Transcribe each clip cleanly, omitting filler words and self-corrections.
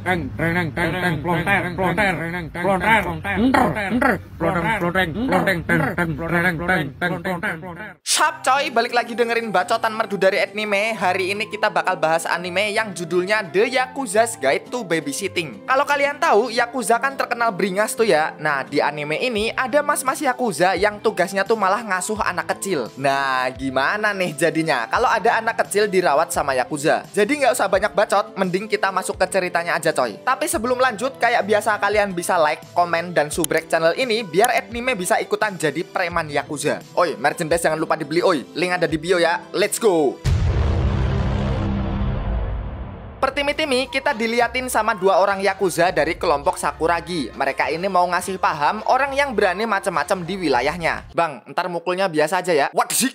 Sup coy, balik lagi dengerin bacotan merdu dari anime. Hari ini kita bakal bahas anime yang judulnya The Yakuza's Guide to Babysitting. Kalau kalian tahu, Yakuza kan terkenal beringas tuh ya. Nah, di anime ini ada mas-mas Yakuza yang tugasnya tuh malah ngasuh anak kecil. Nah, gimana nih jadinya kalau ada anak kecil dirawat sama Yakuza? Jadi nggak usah banyak bacot, mending kita masuk ke ceritanya aja coy. Tapi sebelum lanjut, kayak biasa kalian bisa like, komen, dan subrek channel ini biar anime bisa ikutan jadi preman Yakuza. Oi, merchandise jangan lupa dibeli oi. Link ada di bio ya. Let's go. Pertimi-timi kita diliatin sama dua orang Yakuza dari kelompok Sakuragi. Mereka ini mau ngasih paham orang yang berani macam-macam di wilayahnya. Bang, ntar mukulnya biasa aja ya. What sih?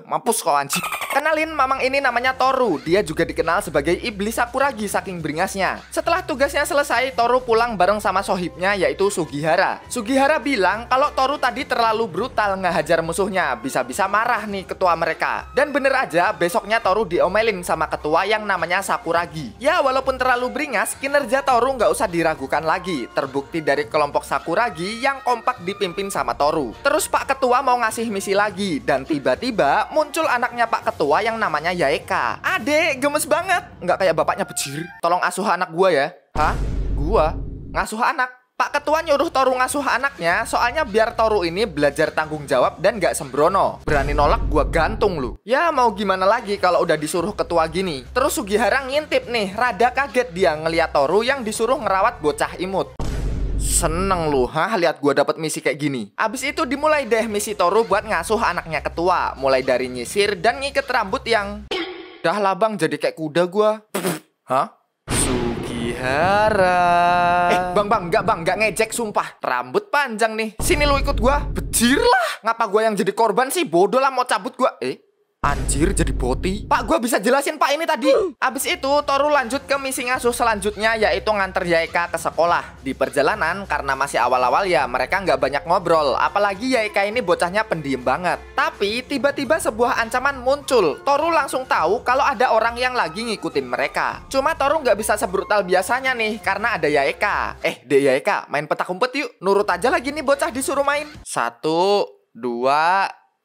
Mampus kau anjing. Kenalin, mamang ini namanya Toru. Dia juga dikenal sebagai iblis Sakuragi saking beringasnya. Setelah tugasnya selesai, Toru pulang bareng sama sohibnya yaitu Sugihara. Sugihara bilang kalau Toru tadi terlalu brutal ngehajar musuhnya. Bisa-bisa marah nih ketua mereka. Dan bener aja, besoknya Toru diomelin sama ketua yang namanya Sakuragi. Ya, walaupun terlalu beringas, kinerja Toru nggak usah diragukan lagi. Terbukti dari kelompok Sakuragi yang kompak dipimpin sama Toru. Terus Pak Ketua mau ngasih misi lagi. Dan tiba-tiba muncul anaknya Pak Ketua yang namanya Yaeka. Adek, gemes banget. Nggak kayak bapaknya bejir. Tolong asuh anak gua ya. Hah? Gua? Ngasuh anak? Pak Ketua nyuruh Toru ngasuh anaknya, soalnya biar Toru ini belajar tanggung jawab dan gak sembrono. Berani nolak gua gantung lu. Ya mau gimana lagi kalau udah disuruh ketua gini. Terus Sugihara ngintip nih, rada kaget dia ngeliat Toru yang disuruh ngerawat bocah imut. Seneng lu, lihat gua dapat misi kayak gini. Abis itu dimulai deh misi Toru buat ngasuh anaknya ketua. Mulai dari nyisir dan ngiket rambut yang... Dah lah bang, jadi kayak kuda gua. Hah? Sugihara. Bang, enggak ngejek sumpah. Rambut panjang nih. Sini lu ikut gua. Bejir lah. Ngapa gua yang jadi korban sih? Bodoh lah mau cabut gua. Anjir, jadi boti. Pak, gue bisa jelasin pak ini tadi. Abis itu, Toru lanjut ke misi ngasuh selanjutnya, yaitu nganter Yaeka ke sekolah. Di perjalanan, karena masih awal-awal ya, mereka nggak banyak ngobrol. Apalagi Yaeka ini bocahnya pendiam banget. Tapi, tiba-tiba sebuah ancaman muncul. Toru langsung tahu kalau ada orang yang lagi ngikutin mereka. Cuma Toru nggak bisa sebrutal biasanya nih, karena ada Yaeka. Dek Yaeka, main petak umpet yuk. Nurut aja lagi nih bocah disuruh main. 1, 2,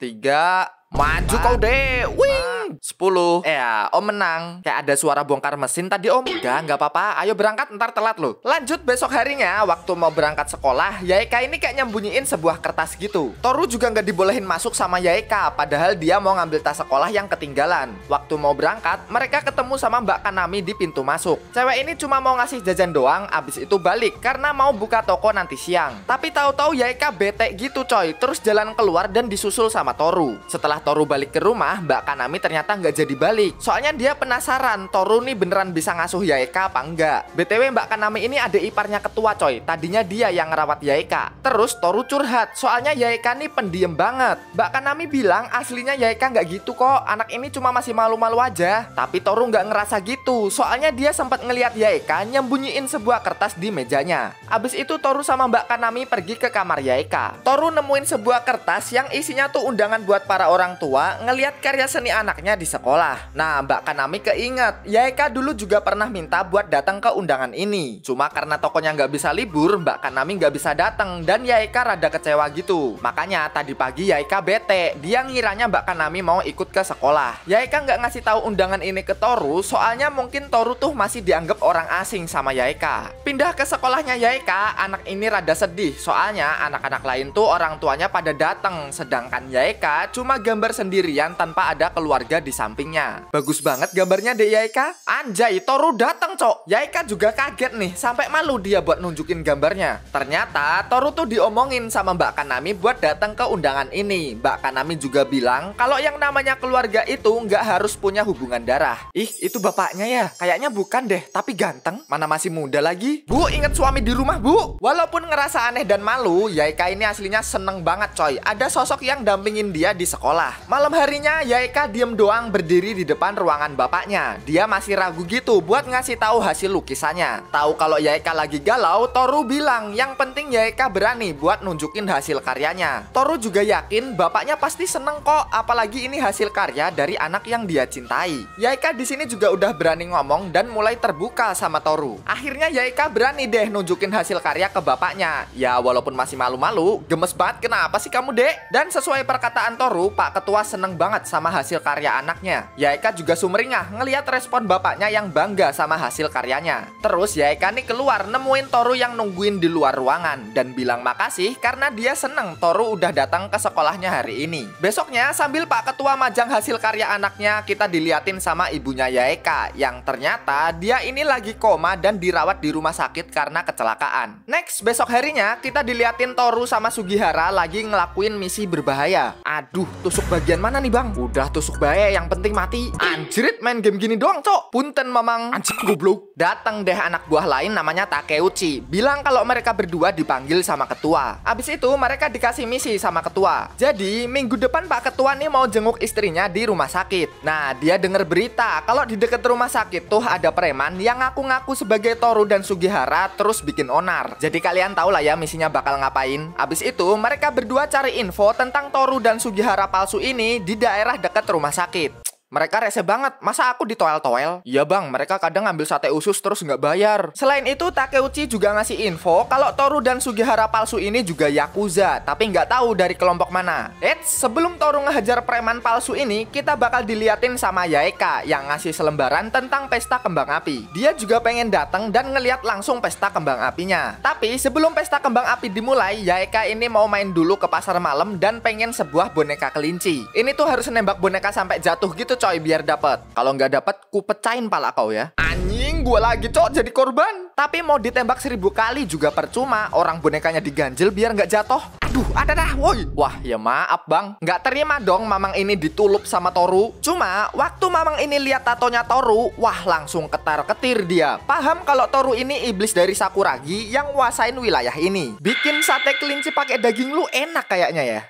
3... Maju kau deh, wing 10. Ya, om menang. Kayak ada suara bongkar mesin tadi om. Nggak apa-apa, ayo berangkat ntar telat loh. Lanjut besok harinya, waktu mau berangkat sekolah, Yaeka ini kayak nyembunyiin sebuah kertas gitu. Toru juga nggak dibolehin masuk sama Yaeka, padahal dia mau ngambil tas sekolah yang ketinggalan. Waktu mau berangkat, mereka ketemu sama Mbak Kanami di pintu masuk. Cewek ini cuma mau ngasih jajan doang, abis itu balik karena mau buka toko nanti siang. Tapi tahu-tahu Yaeka bete gitu coy, terus jalan keluar dan disusul sama Toru. Setelah Toru balik ke rumah, Mbak Kanami ternyata nggak jadi balik. Soalnya dia penasaran Toru nih beneran bisa ngasuh Yaeka apa enggak. BTW Mbak Kanami ini adik iparnya ketua coy. Tadinya dia yang ngerawat Yaeka. Terus Toru curhat, soalnya Yaeka nih pendiam banget. Mbak Kanami bilang aslinya Yaeka nggak gitu kok. Anak ini cuma masih malu-malu aja. Tapi Toru nggak ngerasa gitu. Soalnya dia sempat ngeliat Yaeka nyembunyiin sebuah kertas di mejanya. Abis itu Toru sama Mbak Kanami pergi ke kamar Yaeka. Toru nemuin sebuah kertas yang isinya tuh undangan buat para orang tua ngelihat karya seni anaknya di sekolah. Nah, Mbak Kanami keinget Yaeka dulu juga pernah minta buat datang ke undangan ini. Cuma karena tokonya nggak bisa libur, Mbak Kanami nggak bisa datang dan Yaeka rada kecewa gitu. Makanya tadi pagi Yaeka bete. Dia ngiranya Mbak Kanami mau ikut ke sekolah. Yaeka nggak ngasih tahu undangan ini ke Toru, soalnya mungkin Toru tuh masih dianggap orang asing sama Yaeka. Pindah ke sekolahnya Yaeka, anak ini rada sedih. Soalnya anak-anak lain tuh orang tuanya pada datang, sedangkan Yaeka cuma gambar sendirian tanpa ada keluarga di sampingnya. Bagus banget gambarnya deh Yaeka. Anjay, Toru datang cok. Yaeka juga kaget nih, sampai malu dia buat nunjukin gambarnya. Ternyata Toru tuh diomongin sama Mbak Kanami buat datang ke undangan ini. Mbak Kanami juga bilang kalau yang namanya keluarga itu nggak harus punya hubungan darah. Itu bapaknya ya? Kayaknya bukan deh, tapi ganteng. Mana masih muda lagi. Bu, inget suami di rumah bu. Walaupun ngerasa aneh dan malu, Yaeka ini aslinya seneng banget coy. Ada sosok yang dampingin dia di sekolah. Malam harinya Yaeka diem doang berdiri di depan ruangan bapaknya. Dia masih ragu gitu buat ngasih tahu hasil lukisannya. Tahu kalau Yaeka lagi galau, Toru bilang yang penting Yaeka berani buat nunjukin hasil karyanya. Toru juga yakin bapaknya pasti seneng kok, apalagi ini hasil karya dari anak yang dia cintai. Yaeka di sini juga udah berani ngomong dan mulai terbuka sama Toru. Akhirnya Yaeka berani deh nunjukin hasil karya ke bapaknya. Ya walaupun masih malu-malu, gemes banget kenapa sih kamu dek? Dan sesuai perkataan Toru, Pak Ketua seneng banget sama hasil karya anaknya. Yaeka juga sumringah ngelihat respon bapaknya yang bangga sama hasil karyanya. Terus Yaeka nih keluar nemuin Toru yang nungguin di luar ruangan dan bilang makasih karena dia seneng Toru udah datang ke sekolahnya hari ini. Besoknya sambil Pak Ketua majang hasil karya anaknya, kita diliatin sama ibunya Yaeka yang ternyata dia ini lagi koma dan dirawat di rumah sakit karena kecelakaan. Next, besok harinya kita diliatin Toru sama Sugihara lagi ngelakuin misi berbahaya. Aduh, tusuk bagian mana nih bang? Udah tusuk bahaya, yang penting mati. Anjrit, main game gini doang cok. Punten mamang. Anjir goblok. Datang deh anak buah lain namanya Takeuchi, bilang kalau mereka berdua dipanggil sama ketua. Abis itu mereka dikasih misi sama ketua. Jadi minggu depan Pak Ketua nih mau jenguk istrinya di rumah sakit. Nah dia denger berita kalau di deket rumah sakit tuh ada preman yang ngaku-ngaku sebagai Toru dan Sugihara terus bikin onar. Jadi kalian tahu lah ya misinya bakal ngapain. Abis itu mereka berdua cari info tentang Toru dan Sugihara palsu ini di daerah dekat rumah sakit. Mereka rese banget, masa aku ditoel-toel? Iya bang, mereka kadang ngambil sate usus terus nggak bayar. Selain itu, Takeuchi juga ngasih info kalau Toru dan Sugihara palsu ini juga Yakuza, tapi nggak tahu dari kelompok mana. Eits, sebelum Toru ngehajar preman palsu ini, kita bakal diliatin sama Yaeka yang ngasih selembaran tentang pesta kembang api. Dia juga pengen datang dan ngeliat langsung pesta kembang apinya. Tapi sebelum pesta kembang api dimulai, Yaeka ini mau main dulu ke pasar malam dan pengen sebuah boneka kelinci. Ini tuh harus nembak boneka sampai jatuh gitu coy biar dapet. Kalau nggak dapet, ku pecahin pala kau ya. Anjing, gua lagi cok jadi korban. Tapi mau ditembak 1000 kali juga percuma. Orang bonekanya diganjel biar nggak jatuh. Aduh, ada dah, woi. Wah, ya maaf bang. Nggak terima dong mamang ini ditulup sama Toru. Cuma waktu mamang ini lihat tatonya Toru, wah langsung ketar-ketir dia. Paham kalau Toru ini iblis dari Sakuragi yang nguasain wilayah ini. Bikin sate kelinci pakai daging lu enak kayaknya ya.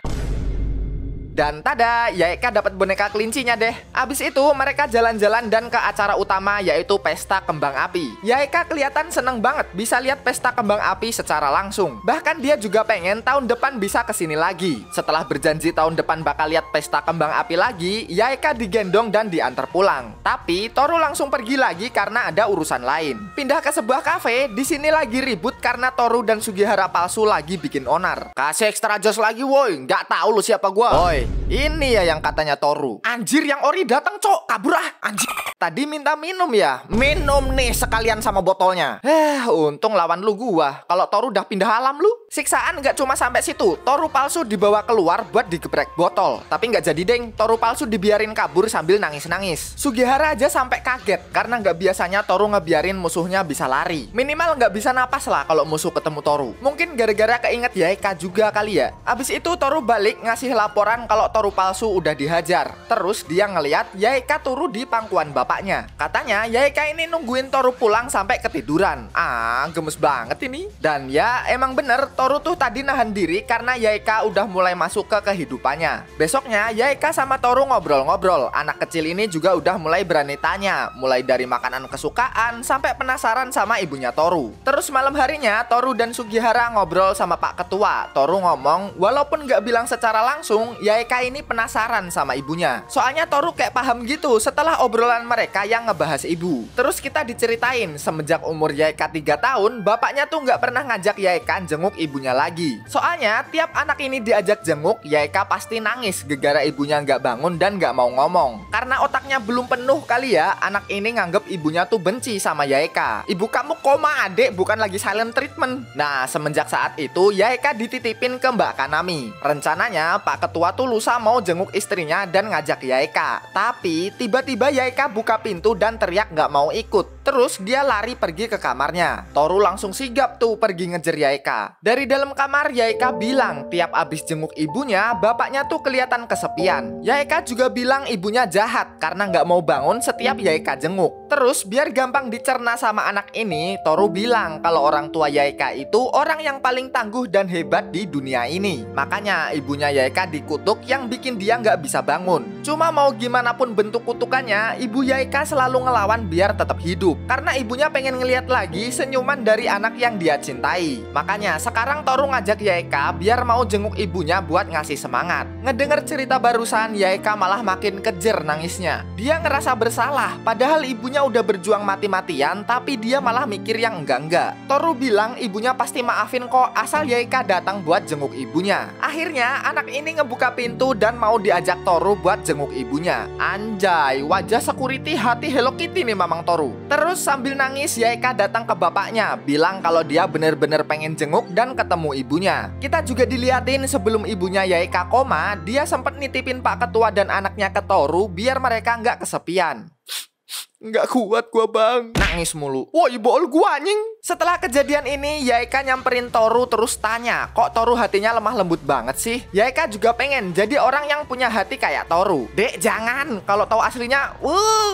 Dan tada, Yaeka dapat boneka kelincinya deh. Abis itu mereka jalan-jalan dan ke acara utama yaitu pesta kembang api. Yaeka kelihatan seneng banget bisa lihat pesta kembang api secara langsung. Bahkan dia juga pengen tahun depan bisa kesini lagi. Setelah berjanji tahun depan bakal lihat pesta kembang api lagi, Yaeka digendong dan diantar pulang. Tapi Toru langsung pergi lagi karena ada urusan lain. Pindah ke sebuah kafe, di sini lagi ribut karena Toru dan Sugihara palsu lagi bikin onar. Kasih extra jos lagi woi, nggak tahu lu siapa gua. Woi. Ini ya yang katanya Toru. Anjir, yang ori datang cok, kabur ah. Anjir, tadi minta minum ya. Minum nih sekalian sama botolnya. Untung lawan lu gua. Kalau Toru udah pindah alam lu. Siksaan nggak cuma sampai situ. Toru palsu dibawa keluar buat digeprek botol. Tapi nggak jadi deng. Toru palsu dibiarin kabur sambil nangis-nangis. Sugihara aja sampai kaget karena nggak biasanya Toru ngebiarin musuhnya bisa lari. Minimal nggak bisa napas lah kalau musuh ketemu Toru. Mungkin gara-gara keinget Yaeka juga kali ya. Abis itu Toru balik ngasih laporan kalau Toru palsu udah dihajar. Terus dia ngeliat Yaeka turu di pangkuan bapaknya. Katanya Yaeka ini nungguin Toru pulang sampai ketiduran. Gemes banget ini. Dan ya emang bener, Toru tuh tadi nahan diri karena Yaeka udah mulai masuk ke kehidupannya. Besoknya Yaeka sama Toru ngobrol-ngobrol. Anak kecil ini juga udah mulai berani tanya, mulai dari makanan kesukaan sampai penasaran sama ibunya Toru. Terus malam harinya Toru dan Sugihara ngobrol sama Pak Ketua. Toru ngomong walaupun nggak bilang secara langsung, Yaeka ini penasaran sama ibunya. Soalnya Toru kayak paham gitu setelah obrolan mereka yang ngebahas ibu. Terus kita diceritain semenjak umur Yaeka 3 tahun, bapaknya tuh nggak pernah ngajak Yaeka jenguk ibunya lagi. Soalnya tiap anak ini diajak jenguk, Yaeka pasti nangis gegara ibunya nggak bangun dan nggak mau ngomong. Karena otaknya belum penuh kali ya, anak ini nganggep ibunya tuh benci sama Yaeka. Ibu kamu koma adek, bukan lagi silent treatment. Nah semenjak saat itu Yaeka dititipin ke Mbak Kanami. Rencananya Pak Ketua tuh lusa mau jenguk istrinya dan ngajak Yaeka. Tapi tiba-tiba Yaeka buka pintu dan teriak nggak mau ikut. Terus dia lari pergi ke kamarnya. Toru langsung sigap tuh pergi ngejar Yaeka. Dari dalam kamar Yaeka bilang tiap abis jenguk ibunya, bapaknya tuh kelihatan kesepian. Yaeka juga bilang ibunya jahat karena nggak mau bangun setiap Yaeka jenguk. Terus biar gampang dicerna sama anak ini, Toru bilang kalau orang tua Yaeka itu orang yang paling tangguh dan hebat di dunia ini. Makanya ibunya Yaeka dikutuk yang bikin dia nggak bisa bangun. Cuma mau gimana pun bentuk kutukannya, ibu Yaeka selalu ngelawan biar tetap hidup. Karena ibunya pengen ngeliat lagi senyuman dari anak yang dia cintai. Makanya sekarang Toru ngajak Yaeka biar mau jenguk ibunya buat ngasih semangat. Ngedenger cerita barusan, Yaeka malah makin kejer nangisnya. Dia ngerasa bersalah, padahal ibunya udah berjuang mati-matian, tapi dia malah mikir yang enggak-enggak. Toru bilang ibunya pasti maafin kok asal Yaeka datang buat jenguk ibunya. Akhirnya anak ini ngebuka pintu dan mau diajak Toru buat jenguk ibunya. Anjay, wajah security hati Hello Kitty nih Mamang Toru. Terus sambil nangis Yaeka datang ke bapaknya, bilang kalau dia bener-bener pengen jenguk dan ketemu ibunya. Kita juga diliatin sebelum ibunya Yaeka koma, dia sempet nitipin Pak Ketua dan anaknya ke Toru biar mereka nggak kesepian. Nggak kuat gua bang. Nangis mulu. Woi bol gua anjing. Setelah kejadian ini Yaeka nyamperin Toru terus tanya, kok Toru hatinya lemah lembut banget sih? Yaeka juga pengen jadi orang yang punya hati kayak Toru. Dek jangan, kalau tahu aslinya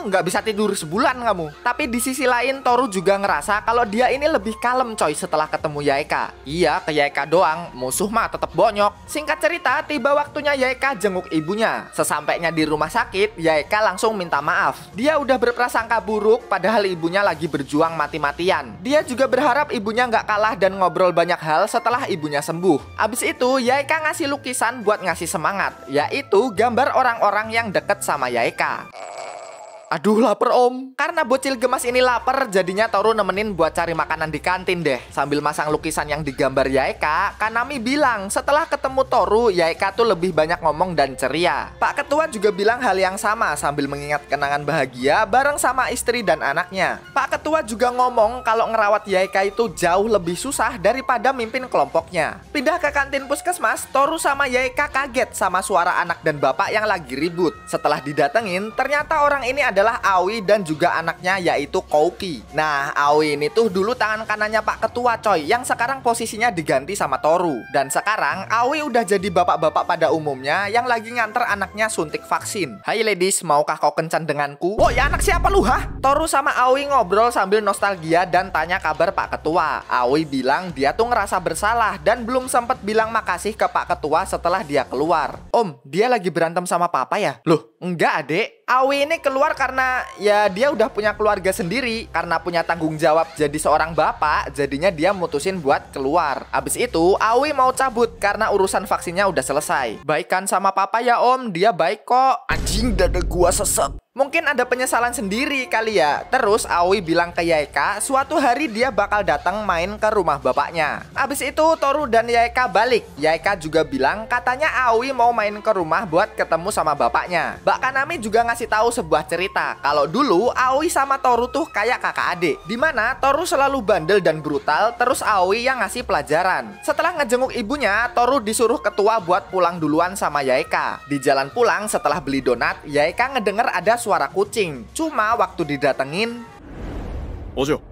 nggak bisa tidur sebulan kamu. Tapi di sisi lain Toru juga ngerasa kalau dia ini lebih kalem coy setelah ketemu Yaeka. Iya ke Yaeka doang, musuh mah tetep bonyok. Singkat cerita, tiba waktunya Yaeka jenguk ibunya. Sesampainya di rumah sakit, Yaeka langsung minta maaf. Dia udah berprasangka buruk padahal ibunya lagi berjuang mati-matian. Dia juga berharap ibunya nggak kalah dan ngobrol banyak hal setelah ibunya sembuh. Abis itu Yaeka ngasih lukisan buat ngasih semangat, yaitu gambar orang-orang yang deket sama Yaeka. Aduh lapar om. Karena bocil gemas ini lapar, jadinya Toru nemenin buat cari makanan di kantin deh. Sambil masang lukisan yang digambar Yaeka, Kanami bilang setelah ketemu Toru, Yaeka tuh lebih banyak ngomong dan ceria. Pak Ketua juga bilang hal yang sama sambil mengingat kenangan bahagia bareng sama istri dan anaknya. Pak Ketua juga ngomong kalau ngerawat Yaeka itu jauh lebih susah daripada mimpin kelompoknya. Pindah ke kantin puskesmas, Toru sama Yaeka kaget sama suara anak dan bapak yang lagi ribut. Setelah didatengin, ternyata orang ini adalah Aoi dan juga anaknya yaitu Kouki. Nah, Aoi ini tuh dulu tangan kanannya Pak Ketua coy, yang sekarang posisinya diganti sama Toru. Dan sekarang Aoi udah jadi bapak-bapak pada umumnya yang lagi nganter anaknya suntik vaksin. Hai ladies, maukah kau kencan denganku? Oh ya anak siapa lu hah? Toru sama Aoi ngobrol sambil nostalgia dan tanya kabar Pak Ketua. Aoi bilang dia tuh ngerasa bersalah dan belum sempet bilang makasih ke Pak Ketua setelah dia keluar. Om, dia lagi berantem sama papa ya? Loh, enggak adek. Aoi ini keluar karena ya dia udah punya keluarga sendiri. Karena punya tanggung jawab jadi seorang bapak, jadinya dia mutusin buat keluar. Abis itu Aoi mau cabut karena urusan vaksinnya udah selesai. Baikkan sama papa ya om, dia baik kok. Anjing dada gua sesek. Mungkin ada penyesalan sendiri kali ya. Terus Aoi bilang ke Yaeka suatu hari dia bakal datang main ke rumah bapaknya. Abis itu Toru dan Yaeka balik. Yaeka juga bilang katanya Aoi mau main ke rumah buat ketemu sama bapaknya. Mbak Kanami juga ngasih tahu sebuah cerita kalau dulu Aoi sama Toru tuh kayak kakak adik, dimana Toru selalu bandel dan brutal, terus Aoi yang ngasih pelajaran. Setelah ngejenguk ibunya, Toru disuruh ketua buat pulang duluan sama Yaeka. Di jalan pulang setelah beli donat, Yaeka ngedenger ada suara kucing. Cuma waktu didatengin, Ojo.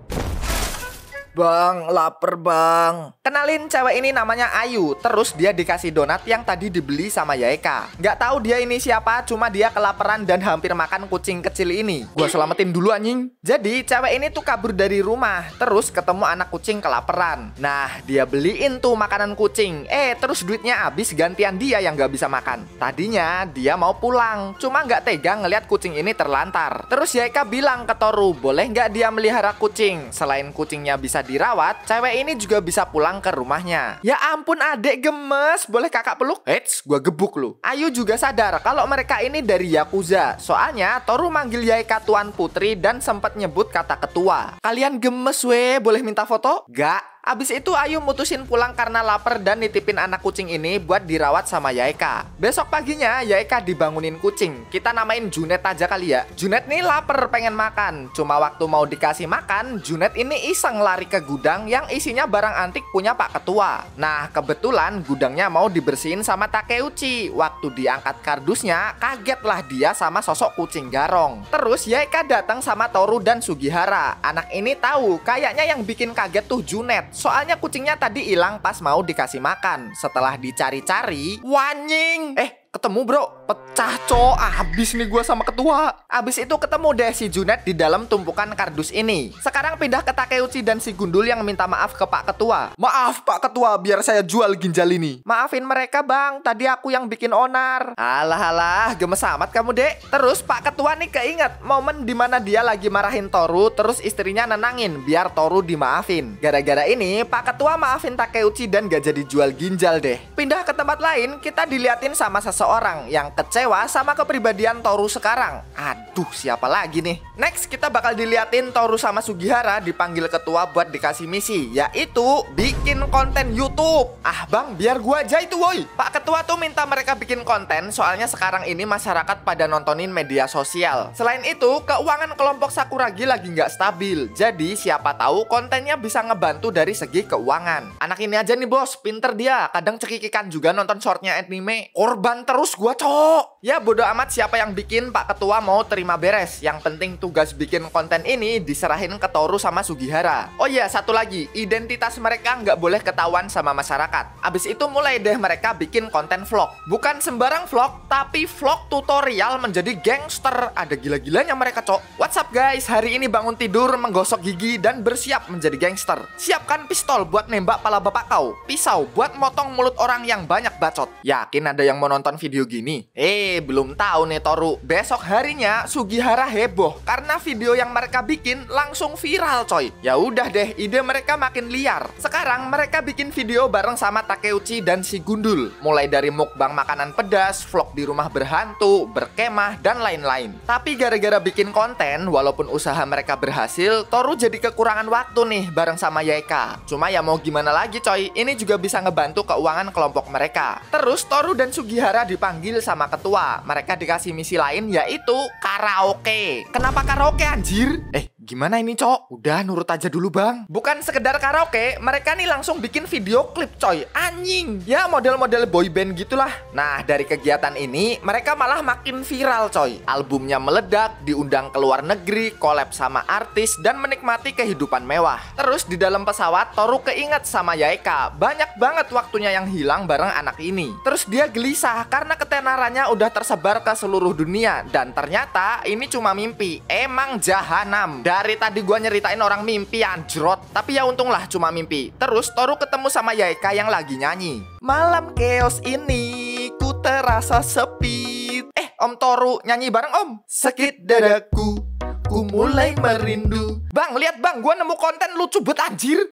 Bang, lapar bang. Kenalin cewek ini namanya Ayu. Terus dia dikasih donat yang tadi dibeli sama Yaeka. Nggak tahu dia ini siapa, cuma dia kelaparan dan hampir makan kucing kecil ini. Gua selamatin dulu anjing. Jadi cewek ini tuh kabur dari rumah, terus ketemu anak kucing kelaparan. Nah, dia beliin tuh makanan kucing. Terus duitnya habis, gantian dia yang nggak bisa makan. Tadinya dia mau pulang, cuma nggak tega ngeliat kucing ini terlantar. Terus Yaeka bilang ke Toru, boleh nggak dia melihara kucing? Selain kucingnya bisa dirawat, cewek ini juga bisa pulang ke rumahnya. Ya ampun adek gemes, boleh kakak peluk? Eits, gua gebuk lu. Ayu juga sadar kalau mereka ini dari Yakuza. Soalnya Toru manggil Yaeka Tuan Putri dan sempat nyebut kata ketua. Kalian gemes weh, boleh minta foto? Gak. Abis itu Ayu mutusin pulang karena lapar dan nitipin anak kucing ini buat dirawat sama Yaeka. Besok paginya Yaeka dibangunin kucing. Kita namain Junet aja kali ya. Junet nih lapar pengen makan. Cuma waktu mau dikasih makan, Junet ini iseng lari ke gudang yang isinya barang antik punya Pak Ketua. Nah kebetulan gudangnya mau dibersihin sama Takeuchi. Waktu diangkat kardusnya, kagetlah dia sama sosok kucing garong. Terus Yaeka datang sama Toru dan Sugihara. Anak ini tahu kayaknya yang bikin kaget tuh Junet. Soalnya kucingnya tadi hilang pas mau dikasih makan. Setelah dicari-cari, wanying. ketemu bro. Pecah cok, abis nih gua sama ketua. Abis itu ketemu deh si Junet di dalam tumpukan kardus ini. Sekarang pindah ke Takeuchi dan si Gundul yang minta maaf ke Pak Ketua. Maaf Pak Ketua, biar saya jual ginjal ini. Maafin mereka bang, tadi aku yang bikin onar. Alah, gemes amat kamu dek. Terus Pak Ketua nih keinget momen dimana dia lagi marahin Toru, terus istrinya nenangin biar Toru dimaafin. Gara-gara ini Pak Ketua maafin Takeuchi dan gak jadi jual ginjal deh. Pindah ke tempat lain, kita diliatin sama seseorang yang kecewa sama kepribadian Toru sekarang. Aduh, siapa lagi nih? Next, kita bakal diliatin Toru sama Sugihara dipanggil ketua buat dikasih misi, yaitu bikin konten YouTube. Ah bang, biar gua aja itu woi. Pak Ketua tuh minta mereka bikin konten, soalnya sekarang ini masyarakat pada nontonin media sosial. Selain itu, keuangan kelompok Sakuragi lagi nggak stabil. Jadi siapa tahu kontennya bisa ngebantu dari segi keuangan. Anak ini aja nih bos, pinter dia. Kadang cekikikan juga nonton shortnya anime. Korban terus gua cok. Ya bodo amat siapa yang bikin, Pak Ketua mau terima beres. Yang penting tugas bikin konten ini diserahin ke Toru sama Sugihara. Oh iya, satu lagi, identitas mereka nggak boleh ketahuan sama masyarakat. Abis itu mulai deh mereka bikin konten vlog. Bukan sembarang vlog, tapi vlog tutorial menjadi gangster. Ada gila-gilanya mereka cok. What's up guys, hari ini bangun tidur, menggosok gigi, dan bersiap menjadi gangster. Siapkan pistol buat nembak pala bapak kau, pisau buat motong mulut orang yang banyak bacot. Yakin ada yang mau nonton video gini? Belum tahu nih Toru. Besok harinya Sugihara heboh karena video yang mereka bikin langsung viral coy. Ya udah deh, ide mereka makin liar. Sekarang mereka bikin video bareng sama Takeuchi dan si Gundul. Mulai dari mukbang makanan pedas, vlog di rumah berhantu, berkemah, dan lain-lain. Tapi gara-gara bikin konten, walaupun usaha mereka berhasil, Toru jadi kekurangan waktu nih bareng sama Yaeka. Cuma ya mau gimana lagi coy, ini juga bisa ngebantu keuangan kelompok mereka. Terus Toru dan Sugihara dipanggil sama ketua. Mereka dikasih misi lain, yaitu karaoke. Kenapa karaoke anjir? Gimana ini cok? Udah nurut aja dulu bang. Bukan sekedar karaoke, mereka nih langsung bikin video klip coy. Anjing. Ya model-model boyband gitulah. Nah dari kegiatan ini mereka malah makin viral coy. Albumnya meledak, diundang ke luar negeri, collab sama artis, dan menikmati kehidupan mewah. Terus di dalam pesawat Toru keinget sama Yaeka. Banyak banget waktunya yang hilang bareng anak ini. Terus dia gelisah karena ketenarannya udah tersebar ke seluruh dunia. Dan ternyata ini cuma mimpi. Emang jahanam. Dari tadi gua nyeritain orang mimpi anjrot. Tapi ya untunglah cuma mimpi. Terus Toru ketemu sama Yaeka yang lagi nyanyi. Malam chaos ini ku terasa sepi. Om Toru nyanyi bareng om. Sakit dadaku, ku mulai merindu. Bang, lihat bang, gua nemu konten lucu bet anjir.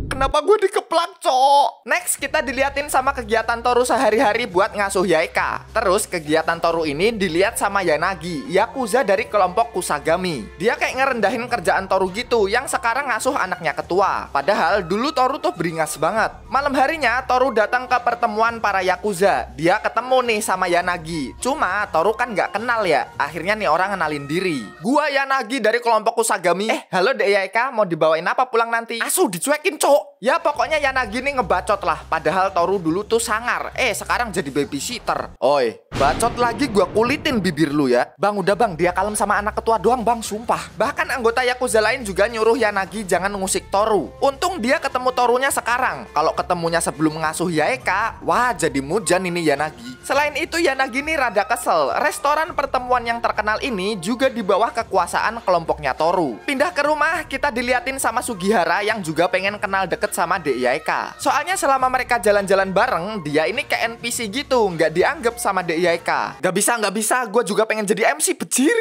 Kenapa gue dikeplak cok? Next kita diliatin sama kegiatan Toru sehari-hari buat ngasuh Yaeka. Terus kegiatan Toru ini dilihat sama Yanagi, Yakuza dari kelompok Kusagami. Dia kayak ngerendahin kerjaan Toru gitu, yang sekarang ngasuh anaknya ketua. Padahal dulu Toru tuh beringas banget. Malam harinya Toru datang ke pertemuan para Yakuza. Dia ketemu nih sama Yanagi. Cuma Toru kan gak kenal ya. Akhirnya nih orang kenalin diri. Gua Yanagi dari kelompok Kusagami. Halo Dek Yaeka, mau dibawain apa pulang nanti? Asuh dicuekin cok. Ya pokoknya Yanagi nih ngebacot lah. Padahal Toru dulu tuh sangar. Sekarang jadi babysitter. Oi, bacot lagi gua kulitin bibir lu ya. Bang udah bang, dia kalem sama anak ketua doang bang, sumpah. Bahkan anggota Yakuza lain juga nyuruh Yanagi jangan ngusik Toru. Untung dia ketemu Torunya sekarang. Kalau ketemunya sebelum ngasuh Yaeka, wah jadi mujan ini Yanagi. Selain itu Yanagi nih rada kesel. Restoran pertemuan yang terkenal ini juga di bawah kekuasaan kelompoknya Toru. Pindah ke rumah, kita diliatin sama Sugihara yang juga pengen kenal deket sama Dek Yaeka. Soalnya selama mereka jalan-jalan bareng, dia ini kayak NPC gitu, nggak dianggap sama Dek Yaeka. Gak bisa, gue juga pengen jadi MC bejir.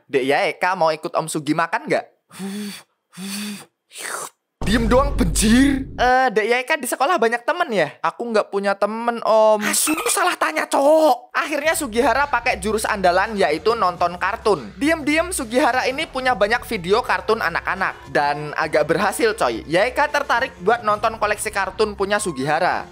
Dek Yaeka mau ikut Om Sugi makan nggak? Diem doang benjir. Dek Yaeka di sekolah banyak temen ya? Aku nggak punya temen om. Asu, salah tanya cowok. Akhirnya Sugihara pakai jurus andalan, yaitu nonton kartun. Diem-diem Sugihara ini punya banyak video kartun anak-anak. Dan agak berhasil coy. Yaeka tertarik buat nonton koleksi kartun punya Sugihara.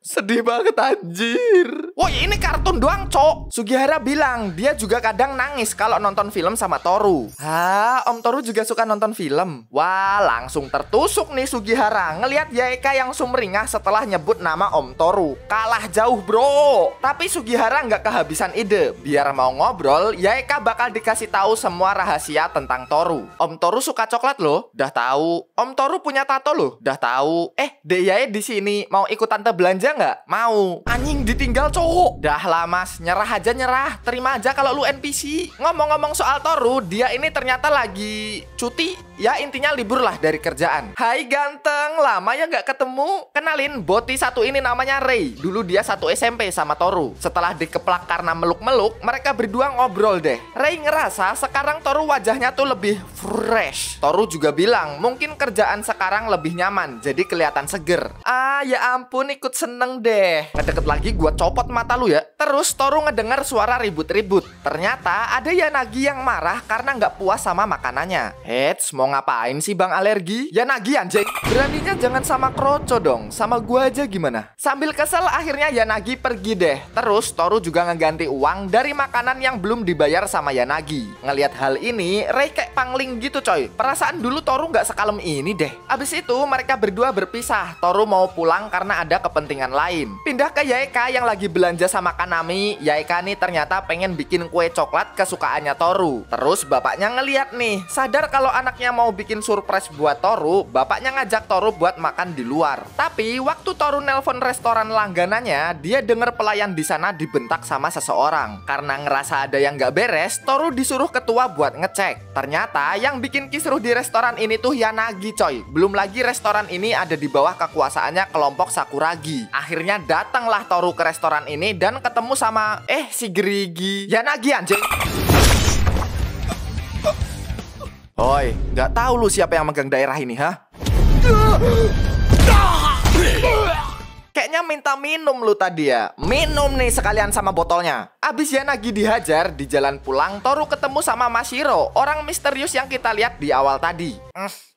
Sedih banget anjir. Woi, ini kartun doang, Cok. Sugihara bilang dia juga kadang nangis kalau nonton film sama Toru. Hah, Om Toru juga suka nonton film? Wah, langsung tertusuk nih Sugihara ngelihat Yaeka yang sumringah setelah nyebut nama Om Toru. Kalah jauh, bro. Tapi Sugihara nggak kehabisan ide. Biar mau ngobrol, Yaeka bakal dikasih tahu semua rahasia tentang Toru. Om Toru suka coklat loh, dah tahu. Om Toru punya tato loh, dah tahu. Dek Yae di sini mau ikut tante belanja nggak? Mau. Anjing ditinggal cowok. Dah lah mas, nyerah aja nyerah. Terima aja kalau lu NPC. Ngomong-ngomong soal Toru, dia ini ternyata lagi cuti. Ya intinya libur lah dari kerjaan. Hai ganteng, lama ya nggak ketemu. Kenalin, boti satu ini namanya Rei. Dulu dia satu SMP sama Toru. Setelah dikeplak karena meluk-meluk, mereka berdua ngobrol deh. Rei ngerasa sekarang Toru wajahnya tuh lebih fresh. Toru juga bilang mungkin kerjaan sekarang lebih nyaman, jadi kelihatan seger. Ah ya ampun, ikut seneng deh. Ngedeket lagi gua copot mata lu ya. Terus Toru ngedengar suara ribut-ribut. Ternyata ada Yanagi yang marah karena nggak puas sama makanannya. Heads, mau ngapain sih bang alergi? Yanagi anjing. Beraninya jangan sama Kroco dong. Sama gua aja gimana? Sambil kesel akhirnya Yanagi pergi deh. Terus Toru juga ngeganti uang dari makanan yang belum dibayar sama Yanagi. Ngelihat hal ini, Rei kayak pangling gitu coy. Perasaan dulu Toru nggak sekalem ini deh. Abis itu mereka berdua berpisah. Toru mau pulang karena ada kepentingan lain. Pindah ke Yaeka yang lagi belanja sama Kanami. Yaeka nih ternyata pengen bikin kue coklat kesukaannya Toru. Terus bapaknya ngeliat nih, sadar kalau anaknya mau bikin surprise buat Toru. Bapaknya ngajak Toru buat makan di luar. Tapi waktu Toru nelpon restoran langganannya, dia denger pelayan di sana dibentak sama seseorang. Karena ngerasa ada yang nggak beres, Toru disuruh ketua buat ngecek. Ternyata yang bikin kisruh di restoran ini tuh Yanagi coy. Belum lagi restoran ini ada di bawah kekuasaannya kelompok Sakuragi. Akhirnya datanglah Toru ke restoran ini dan ketemu sama si Gerigi. Yanagi anjing. Oi, nggak tahu lu siapa yang megang daerah ini, ha? Kayaknya minta minum lu tadi ya. Minum nih sekalian sama botolnya. Abis Yanagi dihajar, di jalan pulang Toru ketemu sama Mashiro, orang misterius yang kita lihat di awal tadi.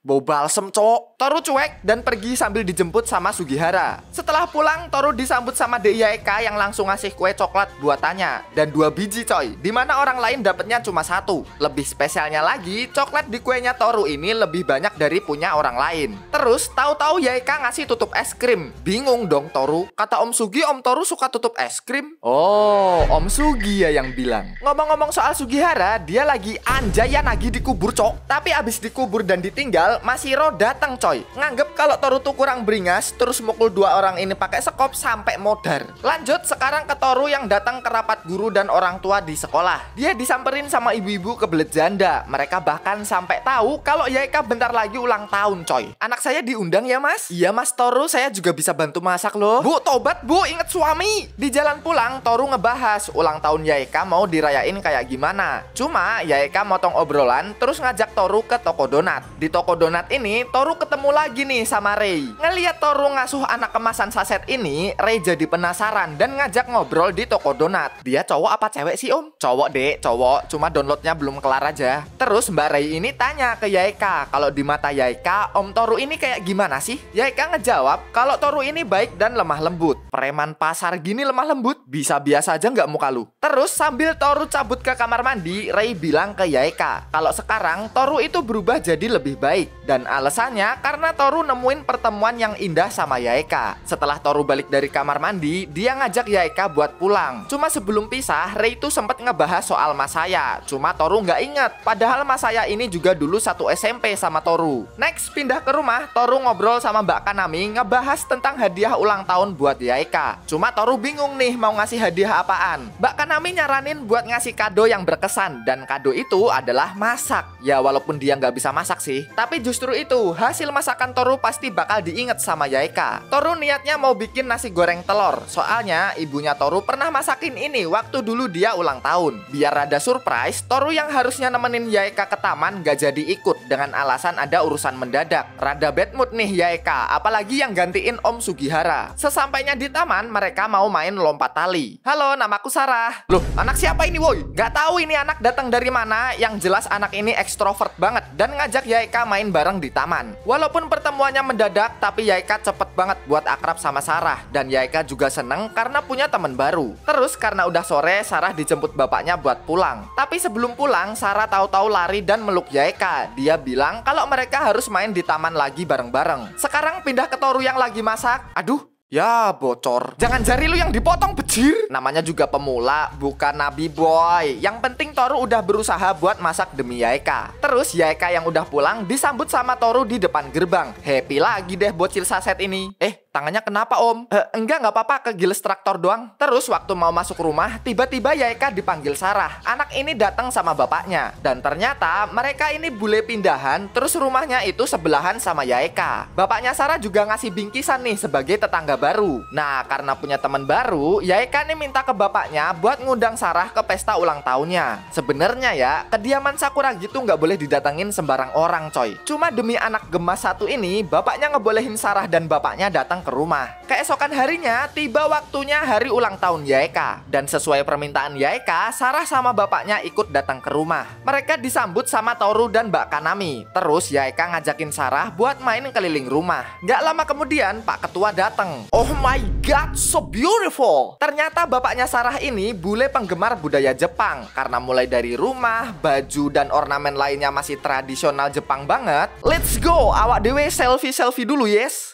Bau balsem cok. Toru cuek dan pergi sambil dijemput sama Sugihara. Setelah pulang, Toru disambut sama Dek Yaeka yang langsung ngasih kue coklat buatannya. Dan 2 biji coy, dimana orang lain dapetnya cuma 1. Lebih spesialnya lagi, coklat di kuenya Toru ini lebih banyak dari punya orang lain. Terus tahu-tahu Yaeka ngasih tutup es krim. Bingung dong Toru. Kata Om Sugi, Om Toru suka tutup es krim. Oh, Om Sugi ya yang bilang. Ngomong-ngomong soal Sugihara, dia lagi anjay Yanagi dikubur cok. Tapi abis dikubur dan ditinggal, Mashiro datang coy. Nganggep kalau Toru tuh kurang beringas, terus mukul 2 orang ini pakai sekop sampai modar. Lanjut sekarang ke Toru yang datang ke rapat guru dan orang tua di sekolah. Dia disamperin sama ibu-ibu kebelet janda. Mereka bahkan sampai tahu kalau Yaeka bentar lagi ulang tahun coy. Anak saya diundang ya mas? Iya mas Toru, saya juga bisa bantu masak loh. Bu, tobat bu, inget suami. Di jalan pulang Toru ngebahas ulang tahun Yaeka mau dirayain kayak gimana. Cuma Yaeka motong obrolan terus ngajak Toru ke toko donat. Di toko donat ini Toru ketemu lagi nih sama Rei. Ngeliat Toru ngasuh anak kemasan saset ini, Rei jadi penasaran dan ngajak ngobrol di toko donat. Dia cowok apa cewek sih om? Cowok dek, cowok, cuma downloadnya belum kelar aja. Terus Mbak Rei ini tanya ke Yaeka, kalau di mata Yaeka Om Toru ini kayak gimana sih? Yaeka ngejawab kalau Toru ini baik dan lemah lembut. Preman pasar gini lemah lembut? Bisa biasa aja nggak muka lu? Terus sambil Toru cabut ke kamar mandi, Rei bilang ke Yaeka kalau sekarang Toru itu berubah jadi lebih baik. Dan alasannya karena Toru nemuin pertemuan yang indah sama Yaeka. Setelah Toru balik dari kamar mandi, dia ngajak Yaeka buat pulang. Cuma sebelum pisah, Rei itu sempat ngebahas soal Masaya. Cuma Toru nggak inget, padahal Masaya ini juga dulu satu SMP sama Toru. Next, pindah ke rumah, Toru ngobrol sama Mbak Kanami ngebahas tentang hadiah ulang tahun buat Yaeka. Cuma Toru bingung nih mau ngasih hadiah apaan. Mbak Kanami nyaranin buat ngasih kado yang berkesan, dan kado itu adalah masak. Ya walaupun dia nggak bisa masak sih, tapi justru itu hasil masakan Toru pasti bakal diinget sama Yaeka. Toru niatnya mau bikin nasi goreng telur. Soalnya ibunya Toru pernah masakin ini waktu dulu dia ulang tahun. Biar rada surprise, Toru yang harusnya nemenin Yaeka ke taman gak jadi ikut dengan alasan ada urusan mendadak. Rada bad mood nih Yaeka, apalagi yang gantiin Om Sugihara. Sesampainya di taman, mereka mau main lompat tali. Halo, namaku Sarah. Loh, anak siapa ini woi? Gak tahu ini anak datang dari mana. Yang jelas anak ini ekstrovert banget dan ngajak Yaeka main bareng di taman. Walaupun pertemuannya mendadak, tapi Yaeka cepet banget buat akrab sama Sarah. Dan Yaeka juga seneng karena punya teman baru. Terus karena udah sore, Sarah dijemput bapaknya buat pulang. Tapi sebelum pulang, Sarah tahu-tahu lari dan meluk Yaeka. Dia bilang kalau mereka harus main di taman lagi bareng-bareng. Sekarang pindah ke Toru yang lagi masak. Aduh, ya bocor. Jangan jari lu yang dipotong, bejir. Namanya juga pemula, bukan nabi boy. Yang penting Toru udah berusaha buat masak demi Yaeka. Terus Yaeka yang udah pulang disambut sama Toru di depan gerbang. Happy lagi deh bocil saset ini. Tangannya kenapa om? Enggak apa-apa, kegiles traktor doang. Terus waktu mau masuk rumah, tiba-tiba Yaeka dipanggil Sarah. Anak ini datang sama bapaknya. Dan ternyata mereka ini bule pindahan, terus rumahnya itu sebelahan sama Yaeka. Bapaknya Sarah juga ngasih bingkisan nih sebagai tetangga baru. Nah, karena punya teman baru, Yaeka nih minta ke bapaknya buat ngundang Sarah ke pesta ulang tahunnya. Sebenarnya ya, kediaman Sakura gitu nggak boleh didatengin sembarang orang coy. Cuma demi anak gemas satu ini, bapaknya ngebolehin Sarah dan bapaknya datang ke rumah. Keesokan harinya, tiba waktunya hari ulang tahun Yaeka. Dan sesuai permintaan Yaeka, Sarah sama bapaknya ikut datang ke rumah. Mereka disambut sama Toru dan Mbak Kanami. Terus Yaeka ngajakin Sarah buat main keliling rumah. Gak lama kemudian, Pak Ketua datang. Oh my god, so beautiful. Ternyata bapaknya Sarah ini bule penggemar budaya Jepang. Karena mulai dari rumah, baju, dan ornamen lainnya masih tradisional Jepang banget. Let's go, awak dewe selfie-selfie dulu yes.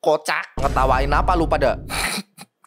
Kocak, ngetawain apa lu pada?